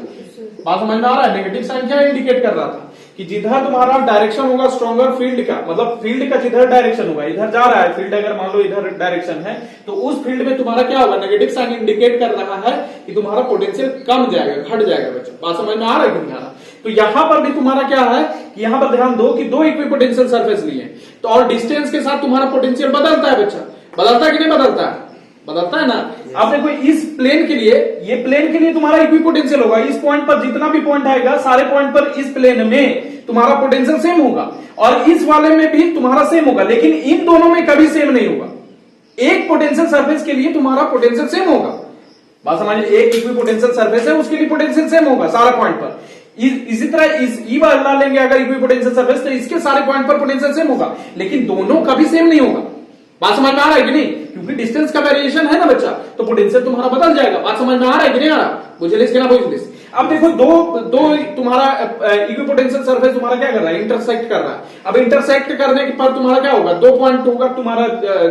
बात समझ में आ रहा है? नेगेटिव साइन क्या इंडिकेट कर रहा था कि जिधर तुम्हारा डायरेक्शन होगा स्ट्रॉन्गर फील्ड का, मतलब फील्ड का जिधर डायरेक्शन होगा, इधर जा रहा है फील्ड, अगर मान लो इधर डायरेक्शन है तो उस फील्ड में तुम्हारा क्या होगा, नेगेटिव साइन इंडिकेट कर रहा है कि तुम्हारा पोटेंशियल कम जाएगा, घट जाएगा बच्चा। बात समझ में आ रहा है कि नहीं आ रहा? तो यहां पर भी तुम्हारा क्या है कि यहां पर ध्यान दो कि दो इक्विपोटेंशियल सरफेस लिए, तो और डिस्टेंस के साथ तुम्हारा पोटेंशियल बदलता है बच्चा। बदलता है कि नहीं बदलता है? बदलता है ना। अब देखो इस प्लेन के लिए, ये प्लेन के लिए तुम्हारा इक्विपोटेंशियल होगा, इस पॉइंट पर जितना भी पॉइंट आएगा सारे पॉइंट पर इस प्लेन में तुम्हारा पोटेंशियल सेम होगा, और इस वाले में भी तुम्हारा सेम होगा, लेकिन इन दोनों में कभी सेम नहीं होगा। एक पोटेंशियल सरफेस के लिए तुम्हारा पोटेंशियल सेम होगा, बात समझिए, एक इक्विपोटेंशियल सरफेस है उसके लिए पोटेंशियल सेम होगा सारा पॉइंट पर। इसी तरह इस ई वाला लेंगे अगर इक्विपोटेंशियल सरफेस, तो इसके सारे पॉइंट पर पोटेंशियल सेम होगा, लेकिन दोनों कभी सेम नहीं होगा। बात समझ में आ रहा है कि नहीं? क्योंकि डिस्टेंस का वेरिएशन है ना बच्चा, तो पोटेंशियल तुम्हारा बदल जाएगा। बात समझ में आ रहा है कि नहीं आ रहा? बुझलिस कि ना बुझलिस? अब देखो दो तुम्हारा इक्विपोटेंशियल सरफेस तुम्हारा क्या कर रहा है, इंटरसेक्ट कर रहा है। अब इंटरसेक्ट करने के पर तुम्हारा क्या होगा, दो पॉइंट होगा तुम्हारा,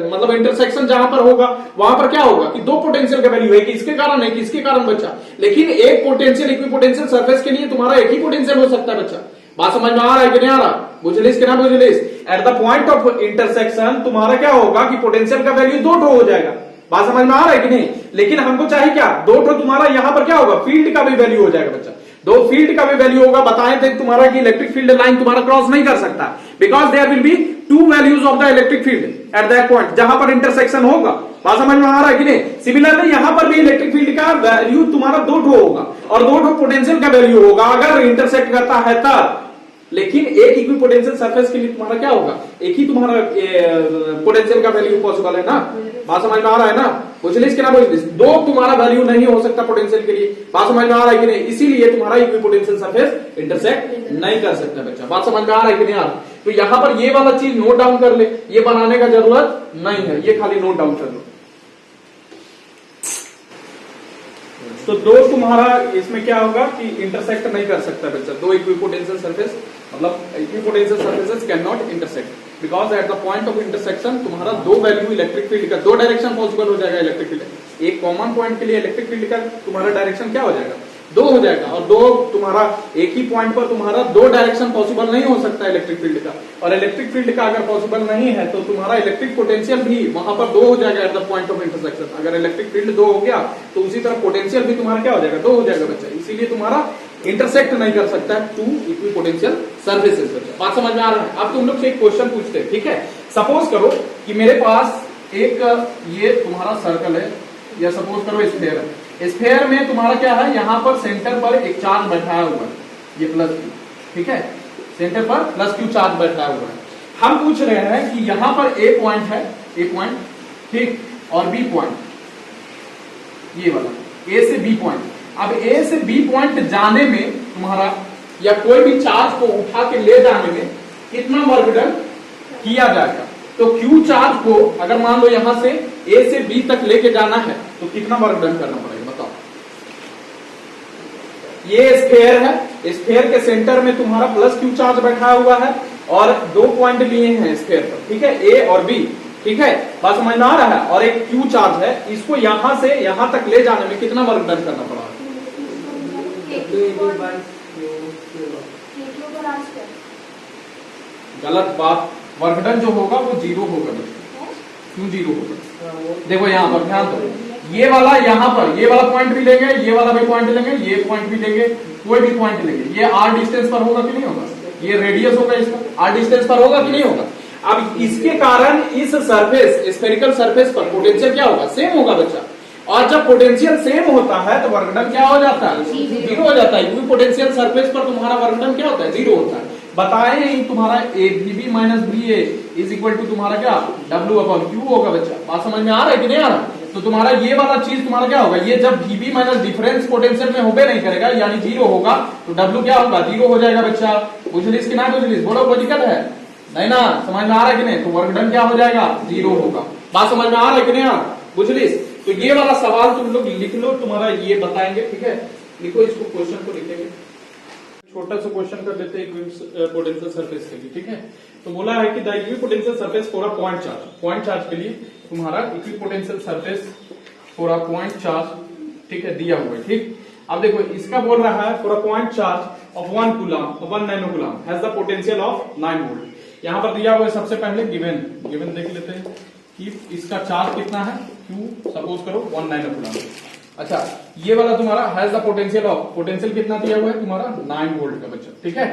मतलब इंटरसेक्शन जहां पर होगा वहां पर क्या होगा कि दो पोटेंशियल का वैल्यू है, कि इसके कारण है कि इसके कारण बच्चा, लेकिन एक पोटेंशियल इक्विपोटेंशियल सरफेस के लिए तुम्हारा एक ही पोटेंशियल हो सकता है बच्चा। बात समझ में आ रहा है कि नहीं आ रहा? बुझलिस कि ना बुझलिस? At the point of intersection तुम्हारा क्या होगा कि पोटेंशियल का वैल्यू दो हो जाएगा। बात समझ में आ रहा है कि नहीं? लेकिन हमको चाहिए क्या, दो तुम्हारा यहां पर क्या होगा, फील्ड का भी वैल्यू हो जाएगा बच्चा। दो फील्ड का भी वैल्यू होगा। बताए थे तुम्हारा कि इलेक्ट्रिक फील्ड लाइन तुम्हारा क्रॉस नहीं कर सकता, because there will be two values of the electric field at that point जहां पर इंटरसेक्शन होगा। बात समझ में आ रहा है कि नहीं? सिमिलरली यहां पर भी इलेक्ट्रिक फील्ड का वैल्यू तुम्हारा दो होगा, और दो पोटेंशियल का वैल्यू होगा अगर इंटरसेक्ट करता है तब। लेकिन एक इक्विपोटेंशियल सरफेस के लिए तुम्हारा क्या होगा, एक ही तुम्हारा पोटेंशियल का वैल्यू पॉसिबल है ना। बात समझ में आ रहा है ना? बुझलिस कि ना बुझलिस? दो तुम्हारा वैल्यू नहीं हो सकता पोटेंशियल के लिए। बात समझ में आ रहा है कि नहीं? इसीलिए तुम्हारा इक्विपोटेंशियल सरफेस इंटरसेक्ट नहीं कर सकता बच्चा। बात समझ में आ रहा है कि नहीं आ रहा? तो यहां पर ये वाला चीज नोट डाउन कर ले, ये बनाने का जरूरत नहीं है, ये खाली नोट डाउन कर लो। तो दो तुम्हारा इसमें क्या होगा कि इंटरसेक्ट नहीं कर सकता बच्चा, दो इक्विपोटेंशियल सरफेस, मतलब equipotential surfaces can not intersect because at the point of intersection तुम्हारा दो वैल्यू इलेक्ट्रिक फील्ड का, दो डायरेक्शन पॉसिबल हो जाएगा इलेक्ट्रिक फील्ड। एक कॉमन पॉइंट के लिए इलेक्ट्रिक फील्ड का तुम्हारा डायरेक्शन क्या हो जाएगा, दो हो जाएगा, और दो तुम्हारा एक ही पॉइंट पर तुम्हारा दो डायरेक्शन पॉसिबल नहीं हो सकता इलेक्ट्रिक फील्ड का, और इलेक्ट्रिक फील्ड का अगर पॉसिबल नहीं है तो तुम्हारा इलेक्ट्रिक पोटेंशियल भी वहां पर दो हो जाएगा eight the point of intersection. अगर इलेक्ट्रिक फील्ड दो हो गया तो उसी तरह पोटेंशियल भी तुम्हारा क्या हो जाएगा, दो हो जाएगा बच्चा। इसीलिए तुम्हारा इंटरसेक्ट नहीं कर सकता टू इक्विपोटेंशियल सरफेसेस बच्चा। बात समझ में आ रहा है? अब तुम लोग से एक क्वेश्चन पूछते हैं, ठीक है। सपोज करो कि मेरे पास एक ये तुम्हारा सर्कल है, या सपोज करो स्फीयर है। स्फीयर में तुम्हारा क्या है, यहां पर सेंटर पर एक चार्ज बैठाया हुआ है, ये प्लस क्यू, ठीक है, सेंटर पर प्लस क्यू चार्ज बैठाया हुआ है। हम पूछ रहे हैं कि यहां पर ए पॉइंट है, ए पॉइंट, ठीक, और बी पॉइंट, ये वाला ए से बी पॉइंट। अब ए से बी पॉइंट जाने में तुम्हारा, या कोई भी चार्ज को उठा के ले जाने में कितना वर्क डन किया जाएगा। तो क्यू चार्ज को अगर मान लो यहां से ए से बी तक लेके जाना है तो कितना वर्क डन करना पड़ेगा, बताओ। ये स्फीयर है, स्फीयर के सेंटर में तुम्हारा प्लस क्यू चार्ज बैठा हुआ है, और दो पॉइंट लिए हैं स्फीयर पर, ठीक है, ए और बी, ठीक है, बात समझ में आ रहा है। और एक क्यू चार्ज है, इसको यहां से यहां तक ले जाने में कितना वर्क डन करना पड़ा। गलत बात, वर्क डन जो होगा वो जीरो होगा, क्यों जीरो होगा? देखो यहां पर ध्यान दो, ये वाला यहाँ पर, ये वाला पॉइंट भी लेंगे, ये वाला भी पॉइंट लेंगे, ये पॉइंट भी लेंगे, कोई भी पॉइंट लेंगे, ये r डिस्टेंस पर होगा कि नहीं होगा, ये रेडियस होगा इसका, r डिस्टेंस पर होगा कि नहीं होगा। अब इसके कारण इस सरफेस, स्फेरिकल सरफेस पर पोटेंशियल क्या होगा, सेम होगा बच्चा। और जब पोटेंशियल सेम होता है तो वर्क डन क्या हो जाता है, जीरो हो जाता है, क्योंकि पोटेंशियल सरफेस पर तुम्हारा वर्क डन क्या होता है, जीरो होता है। बताएं तुम्हारा A B B minus B A is equal to तुम्हारा क्या, डब्ल्यू अपॉन क्यू होगा बच्चा। बात समझ में आ रहा है कि नहीं आ रहा। तो तुम्हारा ये वाला चीज तुम्हारा क्या होगा, ये जब वीबी माइनस डिफरेंस पोटेंशियल में होबे नहीं करेगा, यानी जीरो होगा, तो डब्ल्यू क्या होगा, जीरो हो जाएगा बच्चा। बुझलिस कि ना बुझलिस, बोलो कोई दिक्कत है नहीं ना, समझ में आ रहा है कि नहीं। तो वर्क डन क्या हो जाएगा, जीरो होगा। बात समझ में आ रहा है कि नहीं आ रहा, बुझलिस। तो ये वाला सवाल तुम लोग लिख लो, तुम्हारा ये बताएंगे, ठीक है। लिखो इसको, क्वेश्चन को लिखेंगे, छोटा सा क्वेश्चन कर लेते हैं पोटेंशियल सरफेस के लिए, ठीक है। तो बोला है कि the equipotential surface for a point charge, point charge के लिए तुम्हारा equipotential surface for a point charge, ठीक है, दिया हुआ है, ठीक। अब देखो इसका बोल रहा है for a point charge of 1 coulomb 1 nano coulomb has the potential of 9 volt. यहां पर दिया हुआ है सबसे पहले गिवन देख लेते हैं कि इसका चार्ज कितना है, Q सपोज करो 1 नैनो कूलम। अच्छा, ये वाला तुम्हारा has the potential of, potential कितना दिया हुआ है तुम्हारा 9 वोल्ट का बच्चा, ठीक है।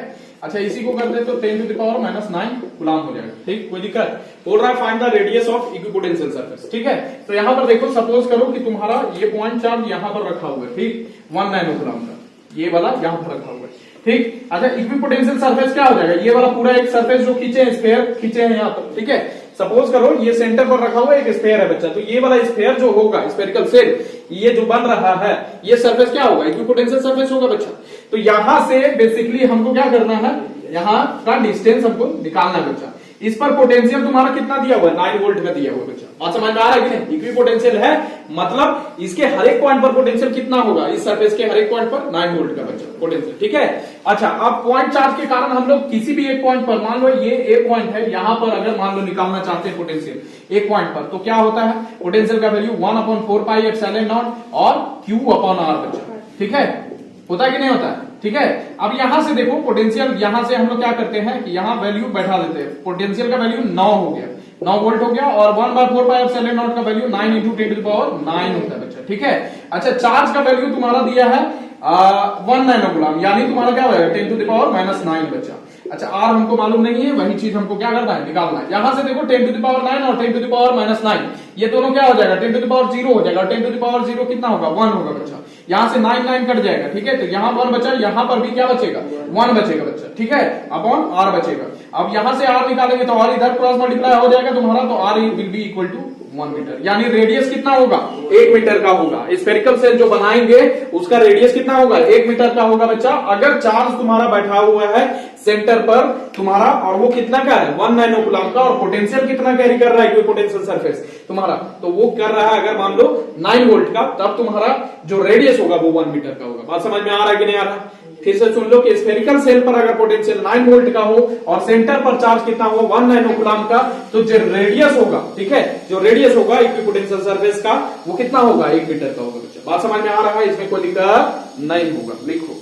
अच्छा, इसी को कर दे तो 10 to the power minus 9 coulomb हो जाएगा, ठीक। कोई दिक्कत, बोल रहा है find the radius of equipotential surface, ठीक है। तो यहां पर देखो, सपोज करो कि तुम्हारा ये पॉइंट चार्ज यहां पर रखा हुआ है, ठीक, 1 नैनो कूलम का, ये वाला यहां पर रखा हुआ है, ठीक। अच्छा, इक्विपोटेंशियल सरफेस क्या हो जाएगा, ये वाला पूरा एक सरफेस जो खींचे हैं, स्फीयर खींचे हैं यहाँ पर, ठीक है। सपोज करो ये सेंटर पर रखा हुआ एक स्फीयर है बच्चा, तो ये वाला स्फीयर जो होगा, स्फेरिकल शेल, ये जो बन रहा है, ये सरफेस क्या होगा, इक्विपोटेंशियल सरफेस होगा बच्चा। तो यहां से बेसिकली हमको क्या करना है, यहां का डिस्टेंस हमको निकालना है बच्चा। इस पर पोटेंशियल तुम्हारा कितना दिया हुआ है, 9 वोल्ट का दिया हुआ है बच्चा। बात समझ में आ रहा है कि नहीं। इक्विपोटेंशियल है, मतलब इसके हर एक पॉइंट पर पोटेंशियल कितना होगा, इस सरफेस के हर एक पॉइंट पर 9 वोल्ट का बच्चा पोटेंशियल, ठीक है। अच्छा, अब पॉइंट चार्ज के कारण हम लोग किसी भी एक पॉइंट पर, मान लो ये ए पॉइंट है, यहां पर अगर मान लो निकालना चाहते हैं पोटेंशियल एक पॉइंट पर, तो क्या होता है, पोटेंशियल का वैल्यू 1/4 पाई एप्सिलॉन नॉट और Q/r बच्चा, ठीक है। होता है कि नहीं होता है, ठीक है। अब यहां से देखो पोटेंशियल, यहां से हम लोग क्या करते हैं कि यहां वैल्यू बैठा देते हैं। पोटेंशियल का वैल्यू 9 हो गया, 9 वोल्ट हो गया, और 1/4 पाई एप्सिलॉन नॉट का वैल्यू 9 × 10 टू द पावर 9 होता है बच्चा, ठीक है। अच्छा, चार्ज का वैल्यू तुम्हारा दिया है 1 नैनो कूलम, यानी तुम्हारा क्या होगा 10 टू द पावर -9 बच्चा। अच्छा, आर हमको मालूम नहीं है, वही चीज हमको क्या करना है, निकालना है। यहां से देखो 10 टू द पावर 9 और 10 टू द पावर -9, ये दोनों क्या हो जाएगा, 10 टू द पावर 0 हो जाएगा, और 10 टू द पावर 0 कितना होगा, 1 होगा बच्चा। यहां से 9 कट जाएगा, ठीक है। तो यहाँ 1 बचा, यहां पर भी क्या बचेगा, 1 बचेगा बच्चा, ठीक है, अपॉन r बचेगा। अब यहां से r निकालेंगे तो r इधर क्रॉस मल्टीप्लाई हो जाएगा तुम्हारा, तो r will be equal to 1 metre, यानी रेडियस कितना होगा, 1 मीटर का होगा। स्फेरिकल शेल जो बनाएंगे उसका रेडियस कितना होगा, 1 मीटर का होगा बच्चा। अगर चार्ज तुम्हारा बैठा हुआ है सेंटर पर तुम्हारा, और वो कितना का है, 1 नैनो कूलम का, और पोटेंशियल कितना कैरी कर रहा है इक्विपोटेंशियल सरफेस तुम्हारा, तो वो कर रहा है अगर मान लो 9 वोल्ट का, तब तुम्हारा जो रेडियस होगा वो 1 मीटर का होगा। बात समझ में आ रहा है कि नहीं आ रहा। फिर से सुन लो कि स्फेरिकल सेल पर अगर पोटेंशियल 9 वोल्ट का हो और सेंटर पर चार्ज कितना हो, 1 नैनो कूलम का, तो जो रेडियस होगा, ठीक है, जो रेडियस होगा इक्विपोटेंशियल सरफेस का, वो कितना होगा, 1 मीटर का होगा बच्चा। बात समझ में आ रहा है, इसमें कोई दिक्कत नहीं होगा। लिखो।